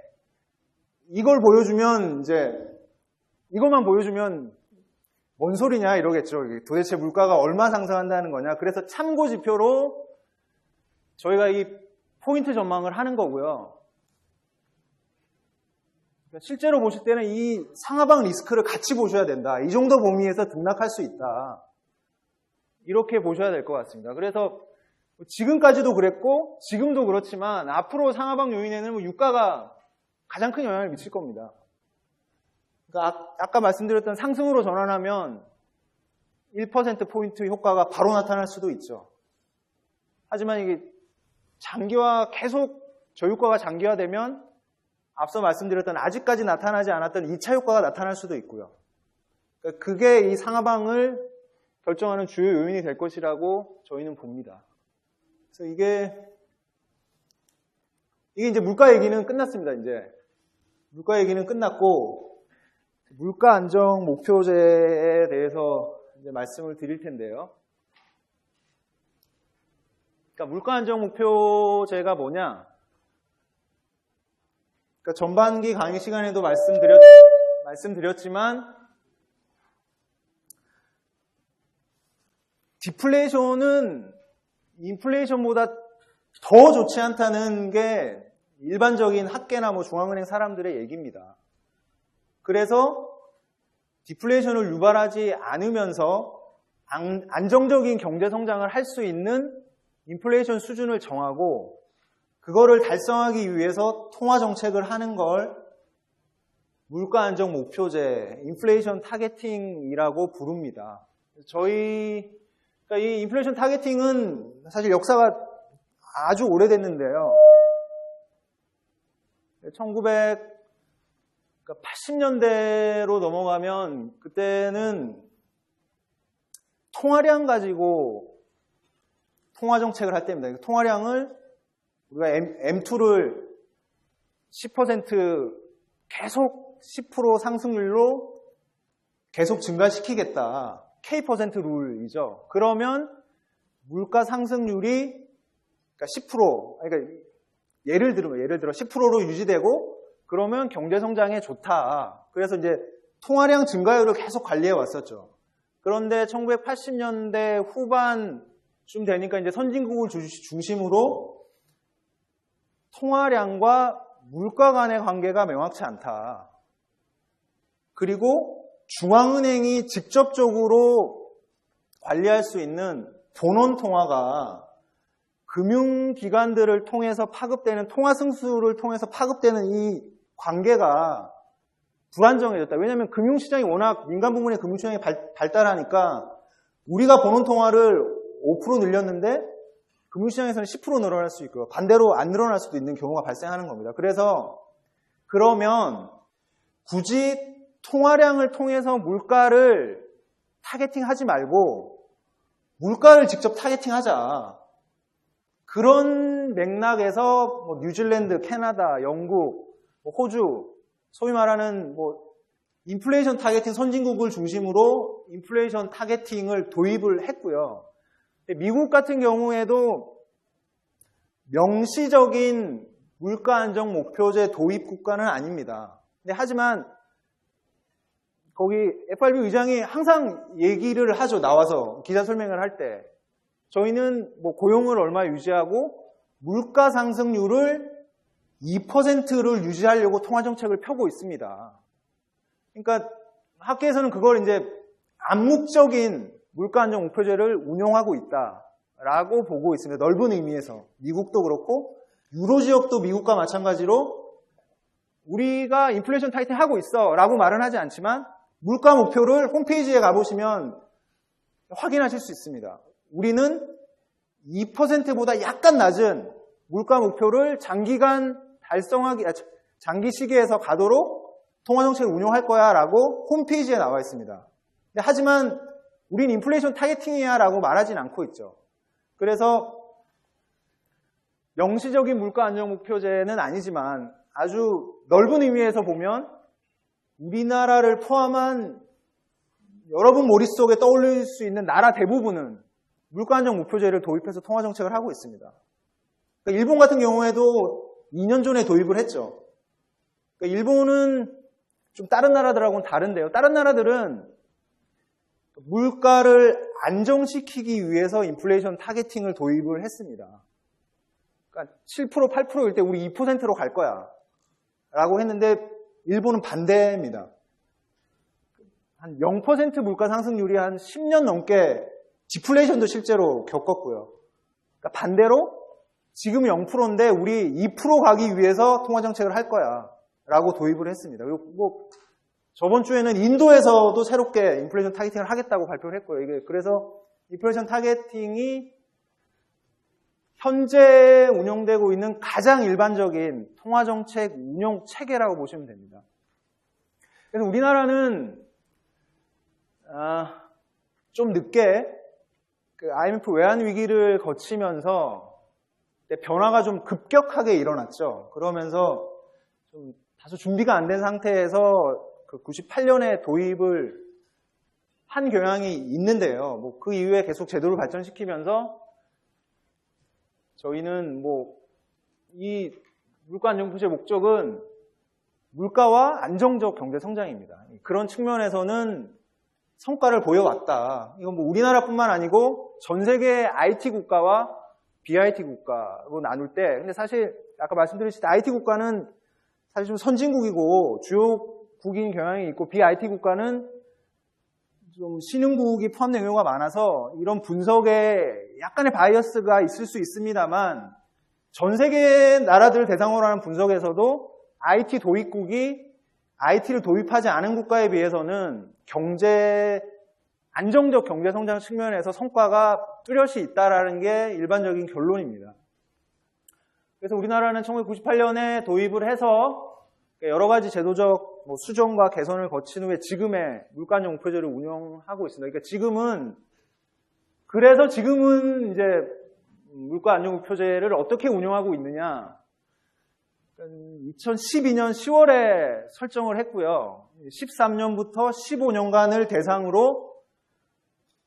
이걸 보여주면 이것만 보여주면 뭔 소리냐 이러겠죠. 도대체 물가가 얼마 상승한다는 거냐. 그래서 참고 지표로 저희가 이 포인트 전망을 하는 거고요. 실제로 보실 때는 이 상하방 리스크를 같이 보셔야 된다. 이 정도 범위에서 등락할 수 있다. 이렇게 보셔야 될 것 같습니다. 그래서 지금까지도 그랬고 지금도 그렇지만 앞으로 상하방 요인에는 유가가 가장 큰 영향을 미칠 겁니다. 그러니까 아까 말씀드렸던 상승으로 전환하면 1%포인트 효과가 바로 나타날 수도 있죠. 하지만 이게 계속 저유가가 장기화되면 앞서 말씀드렸던 아직까지 나타나지 않았던 2차 효과가 나타날 수도 있고요. 그러니까 그게 이 상하방을 결정하는 주요 요인이 될 것이라고 저희는 봅니다. 그래서 이게 이제 물가 얘기는 끝났습니다. 이제 물가 얘기는 끝났고 물가 안정 목표제에 대해서 이제 말씀을 드릴 텐데요. 그러니까 물가 안정 목표제가 뭐냐? 그러니까 전반기 강의 시간에도 말씀드렸지만 디플레이션은 인플레이션보다 더 좋지 않다는 게 일반적인 학계나 중앙은행 사람들의 얘기입니다. 그래서 디플레이션을 유발하지 않으면서 안정적인 경제 성장을 할 수 있는 인플레이션 수준을 정하고 그거를 달성하기 위해서 통화 정책을 하는 걸 물가 안정 목표제, 인플레이션 타겟팅이라고 부릅니다. 그러니까 이 인플레이션 타겟팅은 사실 역사가 아주 오래됐는데요. 1980년대로 넘어가면 그때는 통화량 가지고 통화 정책을 할 때입니다. 통화량을 우리가 M2를 10% 계속 10% 상승률로 계속 증가시키겠다. K% 룰이죠. 그러면 물가 상승률이 그러니까 10%, 그러니까 예를 들어 10%로 유지되고 그러면 경제 성장에 좋다. 그래서 이제 통화량 증가율을 계속 관리해 왔었죠. 그런데 1980년대 후반쯤 되니까 이제 선진국을 중심으로 통화량과 물가 간의 관계가 명확치 않다. 그리고 중앙은행이 직접적으로 관리할 수 있는 본원 통화가 금융기관들을 통해서 파급되는 통화승수를 통해서 파급되는 이 관계가 불안정해졌다. 왜냐하면 금융시장이 워낙 민간 부문의 금융시장이 발달하니까 우리가 본원 통화를 5% 늘렸는데 금융시장에서는 10% 늘어날 수 있고요. 반대로 안 늘어날 수도 있는 경우가 발생하는 겁니다. 그러면 굳이 통화량을 통해서 물가를 타겟팅하지 말고 물가를 직접 타겟팅하자. 그런 맥락에서 뉴질랜드, 캐나다, 영국, 호주, 소위 말하는 인플레이션 타겟팅 선진국을 중심으로 인플레이션 타겟팅을 도입을 했고요. 미국 같은 경우에도 명시적인 물가 안정 목표제 도입 국가는 아닙니다. 하지만 거기 FRB 의장이 항상 얘기를 하죠. 나와서 기자 설명을 할 때. 저희는 뭐 고용을 얼마 유지하고 물가 상승률을 2%를 유지하려고 통화정책을 펴고 있습니다. 그러니까 학계에서는 그걸 이제 암묵적인 물가 안정 목표제를 운용하고 있다라고 보고 있습니다. 넓은 의미에서. 미국도 그렇고 유로 지역도 미국과 마찬가지로 우리가 인플레이션 타이팅 하고 있어 라고 말은 하지 않지만 물가 목표를 홈페이지에 가보시면 확인하실 수 있습니다. 우리는 2%보다 약간 낮은 물가 목표를 장기간 장기 시기에서 가도록 통화정책을 운용할 거야 라고 홈페이지에 나와 있습니다. 하지만 우린 인플레이션 타겟팅이야 라고 말하진 않고 있죠. 그래서 명시적인 물가 안정 목표제는 아니지만 아주 넓은 의미에서 보면 우리나라를 포함한 여러분 머릿속에 떠올릴 수 있는 나라 대부분은 물가 안정 목표제를 도입해서 통화정책을 하고 있습니다. 그러니까 일본 같은 경우에도 2년 전에 도입을 했죠. 그러니까 일본은 좀 다른 나라들하고는 다른데요. 다른 나라들은 물가를 안정시키기 위해서 인플레이션 타겟팅을 도입을 했습니다. 그러니까 7%, 8%일 때 우리 2%로 갈 거야 라고 했는데 일본은 반대입니다. 한 0% 물가 상승률이 한 10년 넘게 디플레이션도 실제로 겪었고요. 그러니까 반대로 지금 0%인데 우리 2% 가기 위해서 통화정책을 할 거야 라고 도입을 했습니다. 그리고 뭐 저번 주에는 인도에서도 새롭게 인플레이션 타겟팅을 하겠다고 발표를 했고요. 이게 그래서 인플레이션 타겟팅이 현재 운영되고 있는 가장 일반적인 통화정책 운영 체계라고 보시면 됩니다. 그래서 우리나라는 좀 늦게 그 IMF 외환 위기를 거치면서 변화가 좀 급격하게 일어났죠. 그러면서 좀 다소 준비가 안 된 상태에서 그 98년에 도입을 한 경향이 있는데요. 뭐 그 이후에 계속 제도를 발전시키면서 저희는 뭐 이 물가 안정표제의 목적은 물가와 안정적 경제 성장입니다. 그런 측면에서는 성과를 보여왔다. 이건 뭐 우리나라뿐만 아니고 전 세계 IT 국가와 BIT 국가로 나눌 때, 근데 사실 아까 말씀드렸듯이 IT 국가는 사실 좀 선진국이고 주요국인 경향이 있고 BIT 국가는 좀 신흥국이 포함된 경우가 많아서 이런 분석에 약간의 바이어스가 있을 수 있습니다만 전 세계 나라들 대상으로 하는 분석에서도 IT 도입국이 IT를 도입하지 않은 국가에 비해서는 안정적 경제 성장 측면에서 성과가 뚜렷이 있다라는 게 일반적인 결론입니다. 그래서 우리나라는 1998년에 도입을 해서 여러 가지 제도적 수정과 개선을 거친 후에 지금의 물가 안정 목표제를 운영하고 있습니다. 그러니까 지금은 이제 물가 안정 목표제를 어떻게 운영하고 있느냐? 2012년 10월에 설정을 했고요. 13년부터 15년간을 대상으로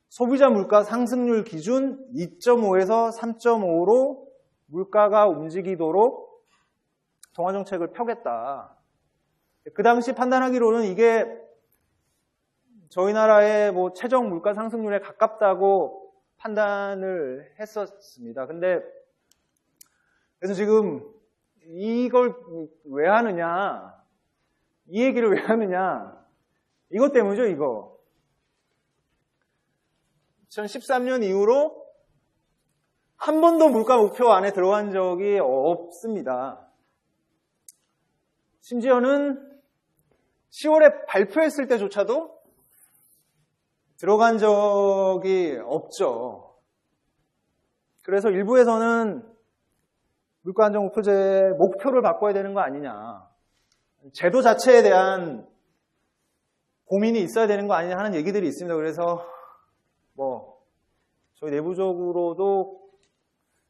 소비자 물가 상승률 기준 2.5에서 3.5로 물가가 움직이도록 통화정책을 펴겠다. 그 당시 판단하기로는 이게 저희 나라의 뭐 최저 물가 상승률에 가깝다고 판단을 했었습니다. 근데 그래서 지금 이걸 왜 하느냐? 이 얘기를 왜 하느냐? 이것 때문이죠, 이거. 2013년 이후로 한 번도 물가 목표 안에 들어간 적이 없습니다. 심지어는 10월에 발표했을 때조차도 들어간 적이 없죠. 그래서 일부에서는 물가 안정 목표제 목표를 바꿔야 되는 거 아니냐. 제도 자체에 대한 고민이 있어야 되는 거 아니냐 하는 얘기들이 있습니다. 그래서 저희 내부적으로도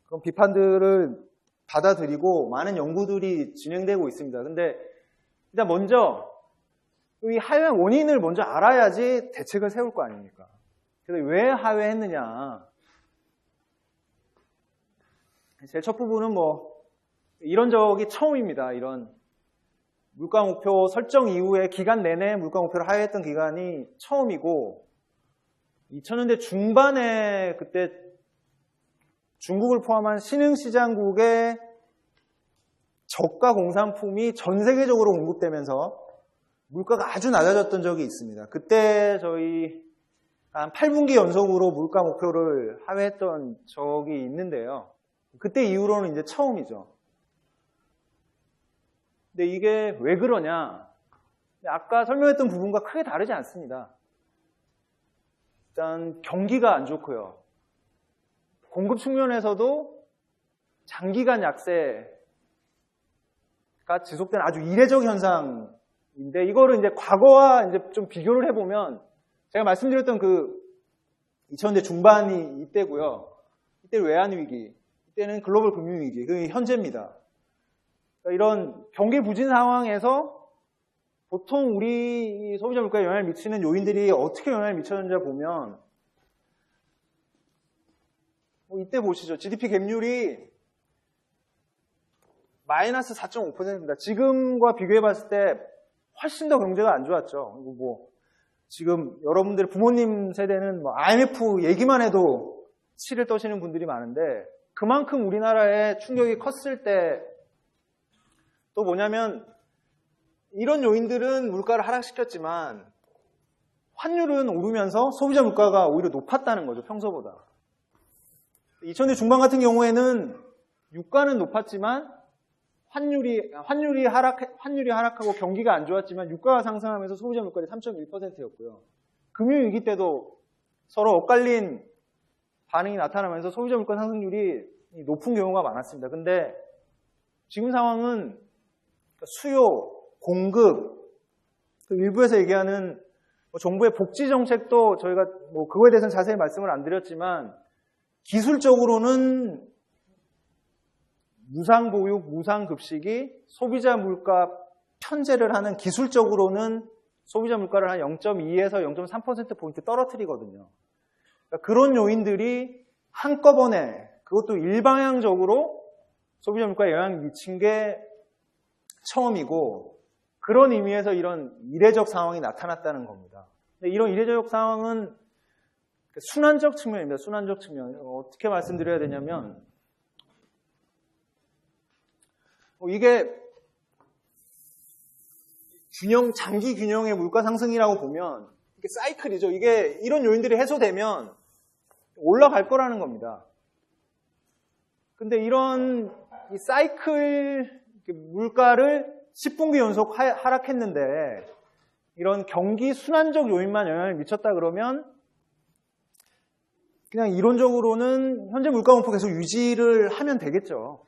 그런 비판들을 받아들이고 많은 연구들이 진행되고 있습니다. 근데 일단 먼저 이 하회 원인을 먼저 알아야지 대책을 세울 거 아닙니까? 그래서 왜 하회했느냐? 제일 첫 부분은 이런 적이 처음입니다. 이런 물가 목표 설정 이후에 기간 내내 물가 목표를 하회했던 기간이 처음이고 2000년대 중반에 그때 중국을 포함한 신흥시장국의 저가 공산품이 전 세계적으로 공급되면서 물가가 아주 낮아졌던 적이 있습니다. 그때 저희 한 8분기 연속으로 물가 목표를 하회했던 적이 있는데요. 그때 이후로는 이제 처음이죠. 근데 이게 왜 그러냐? 아까 설명했던 부분과 크게 다르지 않습니다. 일단 경기가 안 좋고요. 공급 측면에서도 장기간 약세가 지속된 아주 이례적 현상인데 이거를 이제 과거와 이제 좀 비교를 해보면 제가 말씀드렸던 그 2000년대 중반이 이때고요. 이때는 외환위기, 이때는 글로벌 금융위기, 그게 현재입니다. 그러니까 이런 경기 부진 상황에서 보통 우리 소비자 물가에 영향을 미치는 요인들이 어떻게 영향을 미쳤는지 보면 이때 보시죠. GDP 갭률이 마이너스 4.5%입니다. 지금과 비교해 봤을 때 훨씬 더 경제가 안 좋았죠. 지금 여러분들 부모님 세대는 IMF 얘기만 해도 치를 떠시는 분들이 많은데 그만큼 우리나라에 충격이 컸을 때 또 뭐냐면 이런 요인들은 물가를 하락시켰지만 환율은 오르면서 소비자 물가가 오히려 높았다는 거죠. 평소보다. 2000년 중반 같은 경우에는 유가는 높았지만 환율이 하락하고 경기가 안 좋았지만 유가가 상승하면서 소비자 물가율이 3.1%였고요. 금융위기 때도 서로 엇갈린 반응이 나타나면서 소비자 물가 상승률이 높은 경우가 많았습니다. 근데 지금 상황은 수요, 공급, 일부에서 얘기하는 정부의 복지 정책도 저희가 그거에 대해서는 자세히 말씀을 안 드렸지만 기술적으로는 무상보육, 무상급식이 소비자 물가 편제를 하는 기술적으로는 소비자 물가를 한 0.2에서 0.3%포인트 떨어뜨리거든요. 그러니까 그런 요인들이 한꺼번에 그것도 일방향적으로 소비자 물가에 영향을 미친 게 처음이고 그런 의미에서 이런 이례적 상황이 나타났다는 겁니다. 근데 이런 이례적 상황은 순환적 측면입니다. 순환적 측면. 어떻게 말씀드려야 되냐면 이게 장기 균형의 물가 상승이라고 보면 이게 사이클이죠. 이게 이런 요인들이 해소되면 올라갈 거라는 겁니다. 근데 이런 이 사이클 물가를 10분기 연속 하락했는데 이런 경기 순환적 요인만 영향을 미쳤다 그러면 그냥 이론적으로는 현재 물가 공포 계속 유지를 하면 되겠죠.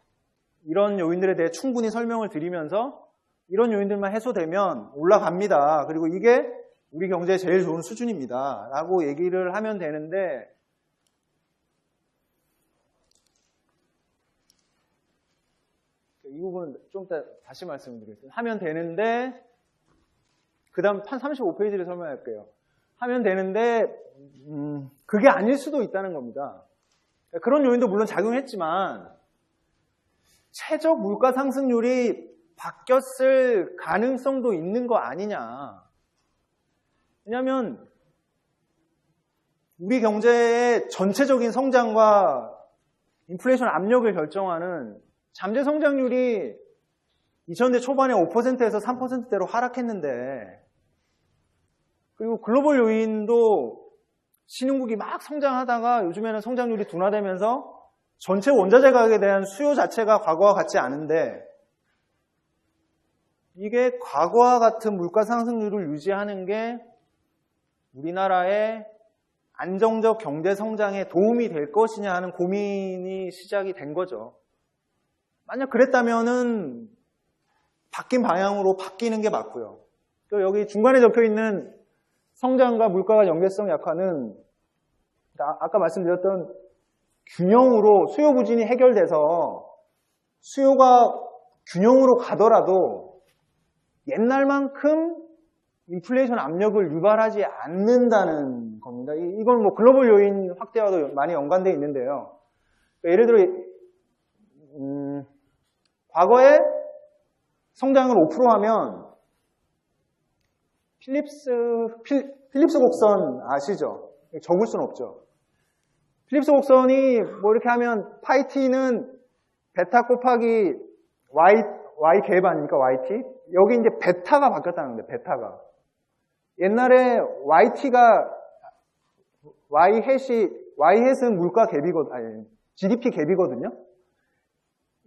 이런 요인들에 대해 충분히 설명을 드리면서 이런 요인들만 해소되면 올라갑니다. 그리고 이게 우리 경제에 제일 좋은 수준입니다. 라고 얘기를 하면 되는데 이 부분은 좀 이따 다시 말씀드리겠습니다. 하면 되는데 그 다음 한 35페이지를 설명할게요. 하면 되는데 그게 아닐 수도 있다는 겁니다. 그런 요인도 물론 작용했지만 최적 물가 상승률이 바뀌었을 가능성도 있는 거 아니냐. 왜냐하면 우리 경제의 전체적인 성장과 인플레이션 압력을 결정하는 잠재 성장률이 2000년대 초반에 5%에서 3%대로 하락했는데 그리고 글로벌 요인도 신흥국이 막 성장하다가 요즘에는 성장률이 둔화되면서 전체 원자재 가격에 대한 수요 자체가 과거와 같지 않은데 이게 과거와 같은 물가 상승률을 유지하는 게 우리나라의 안정적 경제 성장에 도움이 될 것이냐 하는 고민이 시작이 된 거죠. 만약 그랬다면은 바뀐 방향으로 바뀌는 게 맞고요. 또 여기 중간에 적혀 있는 성장과 물가가 연계성 약화는 아까 말씀드렸던 균형으로 수요 부진이 해결돼서 수요가 균형으로 가더라도 옛날만큼 인플레이션 압력을 유발하지 않는다는 겁니다. 이건 글로벌 요인 확대와도 많이 연관되어 성장을 5% 하면 필립스 곡선 아시죠? 적을 수는 없죠. 필립스 곡선이 뭐 이렇게 하면 파이 t는 베타 곱하기 y 갭 아닙니까? yt. 여기 이제 베타가 바뀌었다는 건데, 베타가. 옛날에 y hat은 물가 갭이거든, 아니, GDP 갭이거든요.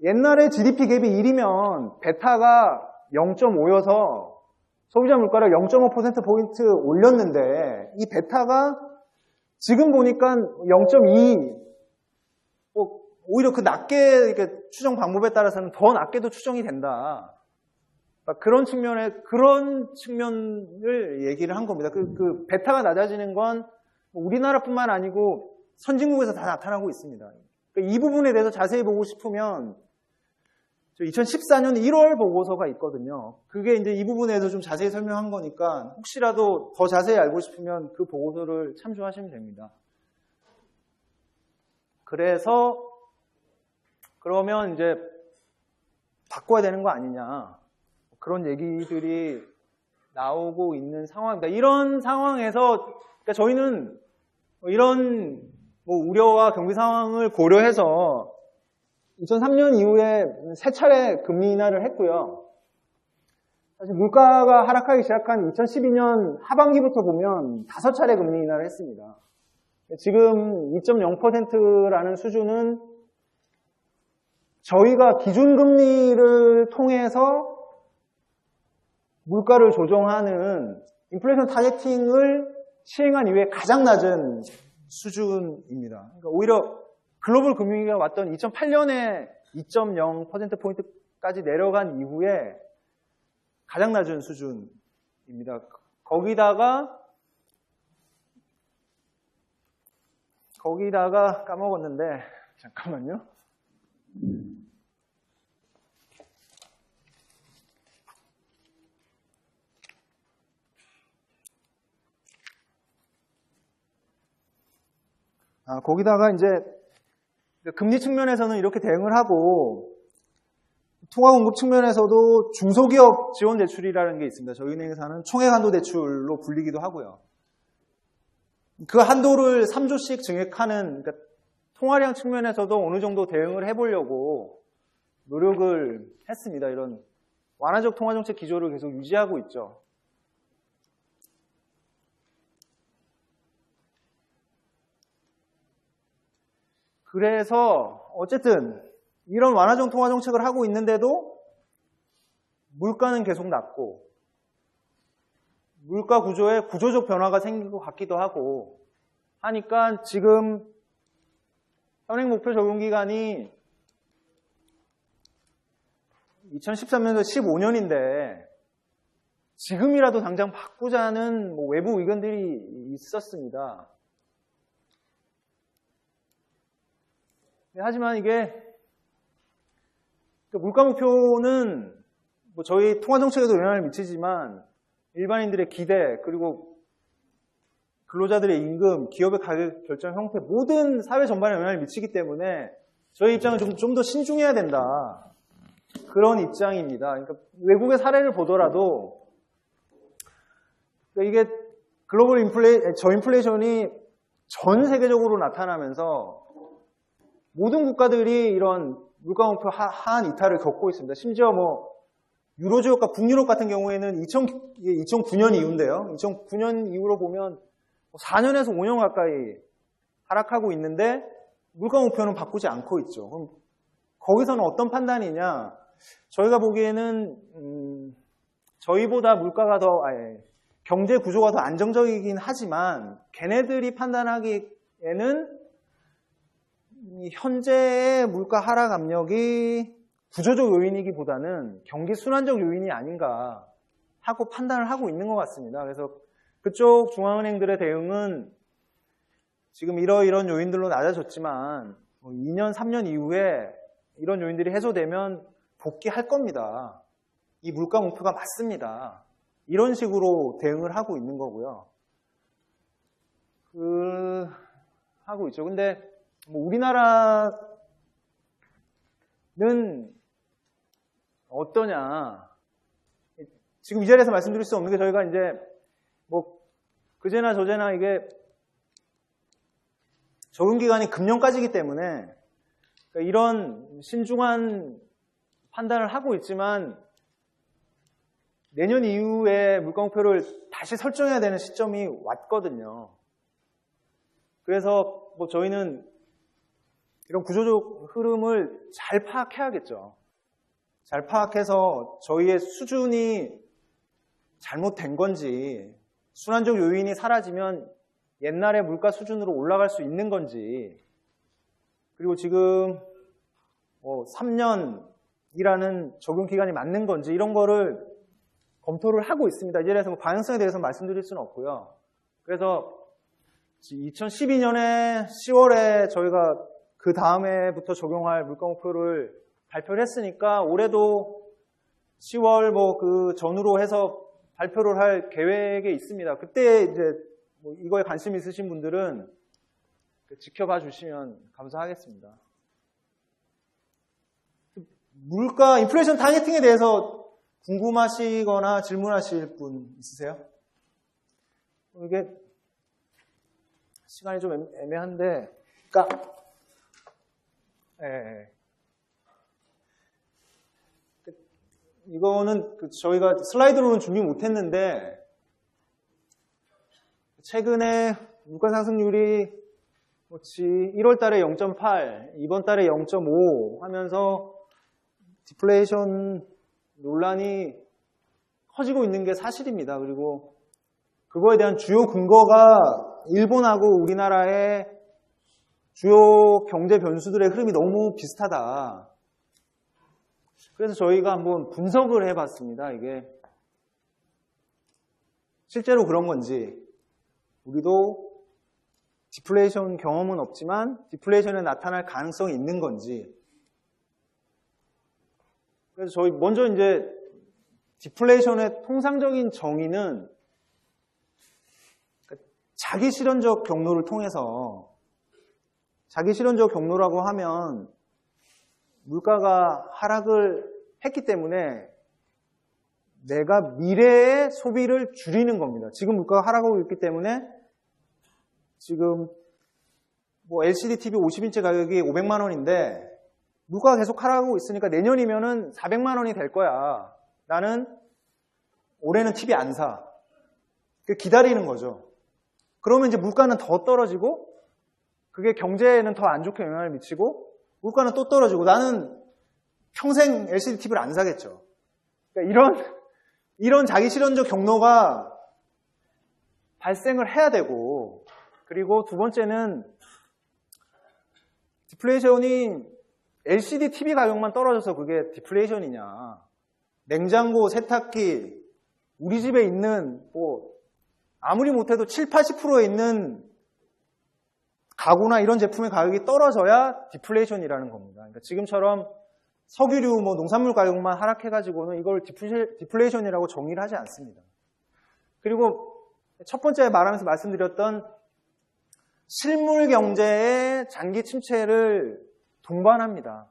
옛날에 GDP 갭이 1이면 베타가 0.5여서 소비자 물가를 0.5%포인트 올렸는데, 이 베타가 지금 보니까 0.2, 오히려 그 낮게 이렇게 추정 방법에 따라서는 더 낮게도 추정이 된다. 그런 측면을 얘기를 한 겁니다. 그 베타가 낮아지는 건 우리나라뿐만 아니고 선진국에서 다 나타나고 있습니다. 이 부분에 대해서 자세히 보고 싶으면 2014년 1월 보고서가 있거든요. 그게 이제 이 부분에 대해서 좀 자세히 설명한 거니까 혹시라도 더 자세히 알고 싶으면 그 보고서를 참조하시면 됩니다. 그래서 그러면 이제 바꿔야 되는 거 아니냐, 그런 얘기들이 나오고 있는 상황입니다. 이런 상황에서 그러니까 저희는 이런 우려와 경기 상황을 고려해서 2003년 이후에 3차례 금리 인하를 했고요. 사실 물가가 하락하기 시작한 2012년 하반기부터 보면 5차례 금리 인하를 했습니다. 지금 2.0%라는 수준은 저희가 기준금리를 통해서 물가를 조정하는 인플레이션 타겟팅을 시행한 이후에 가장 낮은 수준입니다. 그러니까 오히려 글로벌 금융위기가 왔던 2008년에 2.0%포인트까지 내려간 이후에 가장 낮은 수준입니다. 거기다가 까먹었는데, 잠깐만요. 거기다가 이제 금리 측면에서는 이렇게 대응을 하고 통화 공급 측면에서도 중소기업 지원 대출이라는 게 있습니다. 저희 은행에서 하는 총액 한도 대출로 불리기도 하고요. 그 한도를 3조씩 증액하는, 그러니까 통화량 측면에서도 어느 정도 대응을 해보려고 노력을 했습니다. 이런 완화적 통화정책 기조를 계속 유지하고 있죠. 그래서 어쨌든 이런 완화적 통화정책을 하고 있는데도 물가는 계속 낮고 물가 구조에 구조적 변화가 생긴 것 같기도 하고 하니까 지금 현행 목표 적용 기간이 2013년에서 15년인데 지금이라도 당장 바꾸자는 외부 의견들이 있었습니다. 하지만 이게 물가 목표는 저희 통화정책에도 영향을 미치지만 일반인들의 기대, 그리고 근로자들의 임금, 기업의 가격 결정 형태, 모든 사회 전반에 영향을 미치기 때문에 저희 입장은 좀 더 신중해야 된다. 그런 입장입니다. 그러니까 외국의 사례를 보더라도 이게 글로벌 저인플레이션이 전 세계적으로 나타나면서 모든 국가들이 이런 물가 목표 하한 이탈을 겪고 있습니다. 심지어 유로지역과 북유럽 같은 경우에는 2009년 이후인데요. 2009년 이후로 보면 4년에서 5년 가까이 하락하고 있는데 물가 목표는 바꾸지 않고 있죠. 그럼 거기서는 어떤 판단이냐? 저희가 보기에는 저희보다 물가가 경제 구조가 더 안정적이긴 하지만 걔네들이 판단하기에는 현재의 물가 하락 압력이 구조적 요인이기보다는 경기 순환적 요인이 아닌가 하고 판단을 하고 있는 것 같습니다. 그래서 그쪽 중앙은행들의 대응은 지금 이런 요인들로 낮아졌지만 2년, 3년 이후에 이런 요인들이 해소되면 복귀할 겁니다. 이 물가 목표가 맞습니다. 이런 식으로 대응을 하고 있는 거고요. 하고 있죠. 근데 우리나라는 어떠냐? 지금 이 자리에서 말씀드릴 수 없는 게 저희가 이제 뭐 그제나 저제나 이게 적용 기간이 금년까지이기 때문에 이런 신중한 판단을 하고 있지만 내년 이후에 물가 목표를 다시 설정해야 되는 시점이 왔거든요. 그래서 뭐 저희는 이런 구조적 흐름을 잘 파악해야겠죠. 잘 파악해서 저희의 수준이 잘못된 건지, 순환적 요인이 사라지면 옛날의 물가 수준으로 올라갈 수 있는 건지, 그리고 지금 3년이라는 적용 기간이 맞는 건지 이런 거를 검토를 하고 있습니다. 이 자리에서 방향성에 대해서 말씀드릴 수는 없고요. 그래서 2012년에 10월에 저희가 그 다음에부터 적용할 물가 목표를 발표를 했으니까 올해도 10월 그 전후로 해서 발표를 할 계획에 있습니다. 그때 이제 이거에 관심 있으신 분들은 지켜봐 주시면 감사하겠습니다. 물가 인플레이션 타겟팅에 대해서 궁금하시거나 질문하실 분 있으세요? 이게 시간이 좀 애매한데, 그러니까 이거는 저희가 슬라이드로는 준비 못했는데 최근에 물가 상승률이 1월 달에 0.8, 이번 달에 0.5 하면서 디플레이션 논란이 커지고 있는 게 사실입니다. 그리고 그거에 대한 주요 근거가 일본하고 우리나라의 주요 경제 변수들의 흐름이 너무 비슷하다. 그래서 저희가 한번 분석을 해봤습니다. 이게 실제로 그런 건지, 우리도 디플레이션 경험은 없지만 디플레이션에 나타날 가능성이 있는 건지. 그래서 저희 먼저 이제 디플레이션의 통상적인 정의는 자기 실현적 경로를 통해서, 자기 실현적 경로라고 하면 물가가 하락을 했기 때문에 내가 미래의 소비를 줄이는 겁니다. 지금 물가가 하락하고 있기 때문에 지금 LCD TV 50인치 가격이 500만 원인데 물가가 계속 하락하고 있으니까 내년이면은 400만 원이 될 거야. 나는 올해는 TV 안 사. 기다리는 거죠. 그러면 이제 물가는 더 떨어지고 그게 경제에는 더 안 좋게 영향을 미치고 물가는 또 떨어지고 나는 평생 LCD TV를 안 사겠죠. 그러니까 이런 자기 실현적 경로가 발생을 해야 되고, 그리고 두 번째는 디플레이션이 LCD TV 가격만 떨어져서 그게 디플레이션이냐. 냉장고, 세탁기, 우리 집에 있는 아무리 못해도 7, 80%에 있는 가구나 이런 제품의 가격이 떨어져야 디플레이션이라는 겁니다. 그러니까 지금처럼 석유류, 농산물 가격만 하락해가지고는 이걸 디플레이션이라고 정의를 하지 않습니다. 그리고 첫 번째 말하면서 말씀드렸던 실물 경제의 장기 침체를 동반합니다.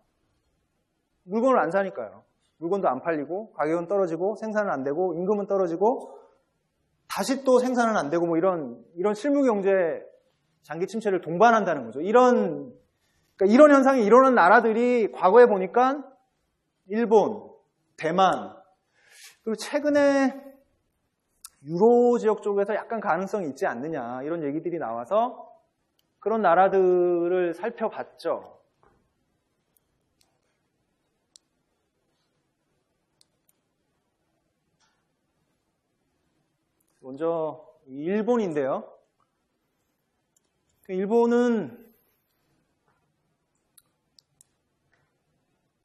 물건을 안 사니까요. 물건도 안 팔리고 가격은 떨어지고 생산은 안 되고 임금은 떨어지고 다시 또 생산은 안 되고 이런 실물 경제 장기 침체를 동반한다는 거죠. 이런 현상이 일어난 나라들이 과거에 보니까 일본, 대만, 그리고 최근에 유로 지역 쪽에서 약간 가능성이 있지 않느냐 이런 얘기들이 나와서 그런 나라들을 살펴봤죠. 먼저 일본인데요. 일본은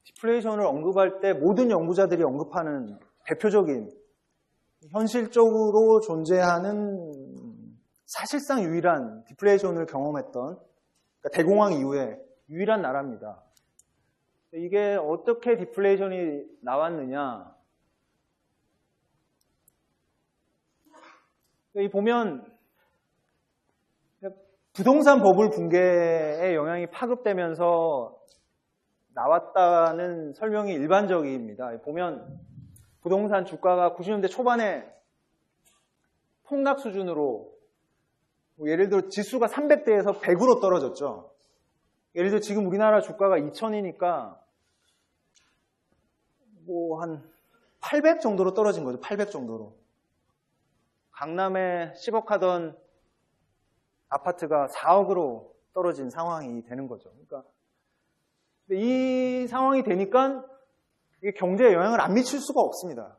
디플레이션을 언급할 때 모든 연구자들이 언급하는 대표적인 현실적으로 존재하는 사실상 유일한 디플레이션을 경험했던, 그러니까 대공황 이후에 유일한 나라입니다. 이게 어떻게 디플레이션이 나왔느냐. 여기 보면 부동산 버블 붕괴의 영향이 파급되면서 나왔다는 설명이 일반적입니다. 보면 부동산 주가가 90년대 초반에 폭락 수준으로 예를 들어 지수가 300대에서 100으로 떨어졌죠. 예를 들어 지금 우리나라 주가가 2000이니까 뭐 한 800 정도로 떨어진 거죠. 800 정도로. 강남에 10억 하던 아파트가 4억으로 떨어진 상황이 되는 거죠. 그러니까 이 상황이 되니까 이게 경제에 영향을 안 미칠 수가 없습니다.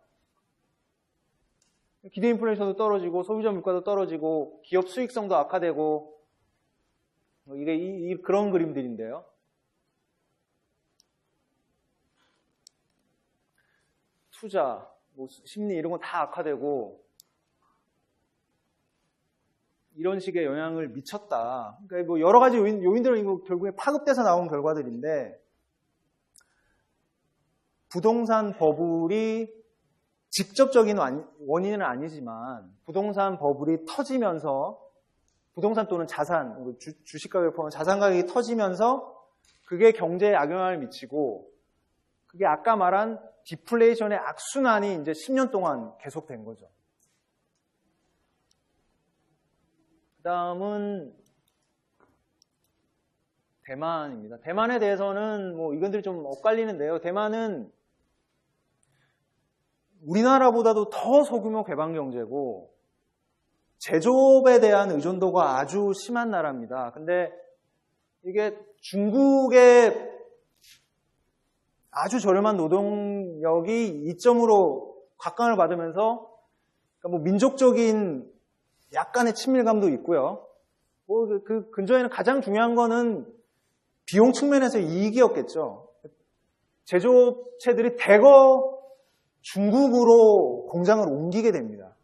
기대 인플레이션도 떨어지고 소비자 물가도 떨어지고 기업 수익성도 악화되고 이게 그런 그림들인데요. 투자, 심리 이런 거 다 악화되고 이런 식의 영향을 미쳤다. 그러니까 여러 가지 요인들은 결국에 파급돼서 나온 결과들인데 부동산 버블이 직접적인 원인은 아니지만 부동산 버블이 터지면서 부동산 또는 자산, 주식 가격을 포함한 자산 가격이 터지면서 그게 경제에 악영향을 미치고 그게 아까 말한 디플레이션의 악순환이 이제 10년 동안 계속된 거죠. 그 다음은 대만입니다. 대만에 대해서는 이건들이 좀 엇갈리는데요. 대만은 우리나라보다도 더 소규모 개방 경제고 제조업에 대한 의존도가 아주 심한 나라입니다. 근데 이게 중국의 아주 저렴한 노동력이 이점으로 각광을 받으면서 그러니까 민족적인 약간의 친밀감도 있고요. 그 근저에는 가장 중요한 거는 비용 측면에서 이익이었겠죠. 제조업체들이 대거 중국으로 공장을 옮기게 됩니다.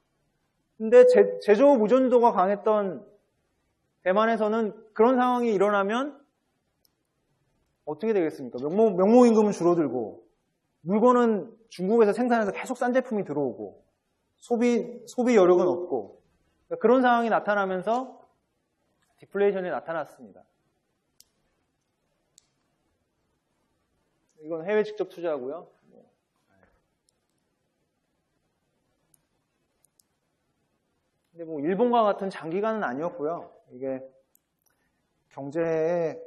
근데 제조업 의존도가 강했던 대만에서는 그런 상황이 일어나면 어떻게 되겠습니까? 명목임금은 줄어들고 물건은 중국에서 생산해서 계속 싼 제품이 들어오고 소비 여력은 없고 그러니까 그런 상황이 나타나면서 디플레이션이 나타났습니다. 이건 해외 직접 투자고요. 근데 일본과 같은 장기간은 아니었고요. 이게 경제에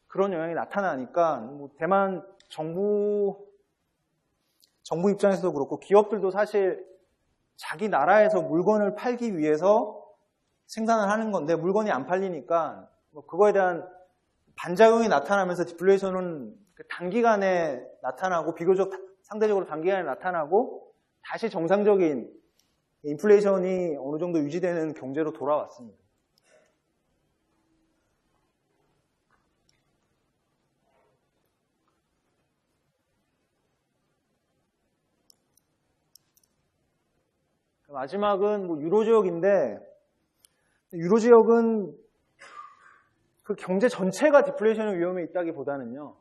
그런 영향이 나타나니까 대만 정부 입장에서도 그렇고 기업들도 사실 자기 나라에서 물건을 팔기 위해서 생산을 하는 건데 물건이 안 팔리니까 그거에 대한 반작용이 나타나면서 디플레이션은 단기간에 나타나고 비교적 상대적으로 단기간에 나타나고 다시 정상적인 인플레이션이 어느 정도 유지되는 경제로 돌아왔습니다. 마지막은 유로 지역인데 유로 지역은 그 경제 전체가 디플레이션의 위험에 있다기보다는요.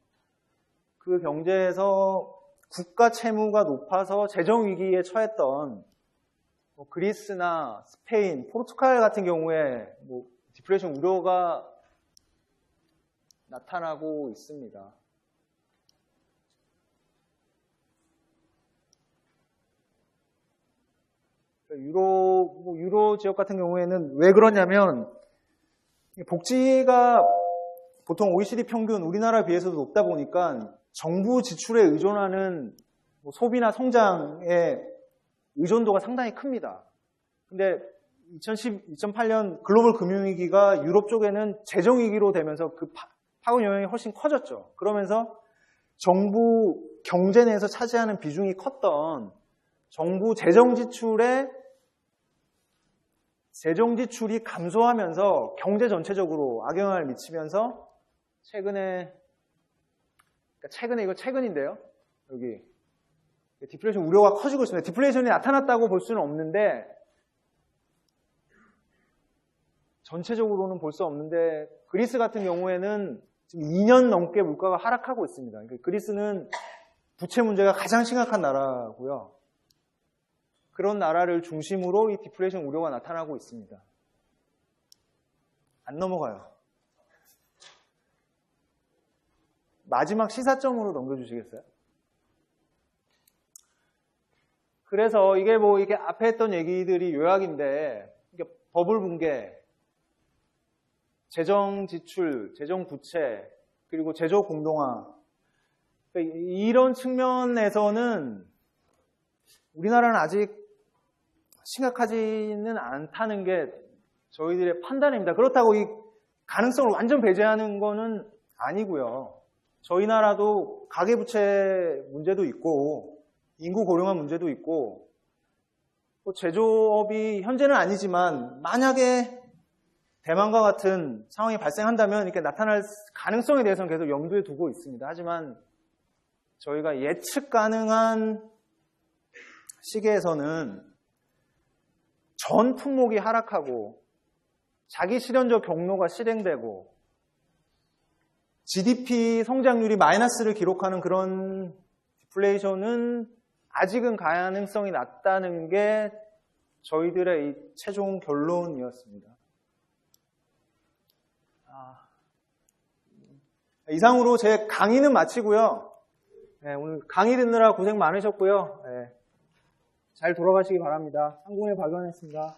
그 경제에서 국가 채무가 높아서 재정 위기에 처했던 그리스나 스페인, 포르투갈 같은 경우에 디플레이션 우려가 나타나고 있습니다. 유로 지역 같은 경우에는 왜 그러냐면 복지가 보통 OECD 평균 우리나라에 비해서도 높다 보니까 정부 지출에 의존하는 소비나 성장의 의존도가 상당히 큽니다. 근데 2008년 글로벌 금융위기가 유럽 쪽에는 재정위기로 되면서 그 파급 영향이 훨씬 커졌죠. 그러면서 정부 경제 내에서 차지하는 비중이 컸던 정부 재정 지출이 감소하면서 경제 전체적으로 악영향을 미치면서 최근에 이거 최근인데요. 여기 디플레이션 우려가 커지고 있습니다. 디플레이션이 나타났다고 볼 수는 없는데 전체적으로는 볼 수 없는데 그리스 같은 경우에는 지금 2년 넘게 물가가 하락하고 있습니다. 그러니까 그리스는 부채 문제가 가장 심각한 나라고요. 그런 나라를 중심으로 이 디플레이션 우려가 나타나고 있습니다. 안 넘어가요. 마지막 시사점으로 넘겨주시겠어요? 그래서 이게 뭐 이렇게 앞에 했던 얘기들이 요약인데, 이게 버블 붕괴, 재정 지출, 재정 부채, 그리고 제조 공동화. 그러니까 이런 측면에서는 우리나라는 아직 심각하지는 않다는 게 저희들의 판단입니다. 그렇다고 이 가능성을 완전 배제하는 거는 아니고요. 저희 나라도 가계부채 문제도 있고 인구 고령화 문제도 있고 또 제조업이 현재는 아니지만 만약에 대만과 같은 상황이 발생한다면 이렇게 나타날 가능성에 대해서는 계속 염두에 두고 있습니다. 하지만 저희가 예측 가능한 시기에서는 전 품목이 하락하고 자기 실현적 경로가 실행되고 GDP 성장률이 마이너스를 기록하는 그런 디플레이션은 아직은 가능성이 낮다는 게 저희들의 이 최종 결론이었습니다. 이상으로 제 강의는 마치고요. 네, 오늘 강의 듣느라 고생 많으셨고요. 네, 잘 돌아가시기 바랍니다. 상공의 박연했습니다.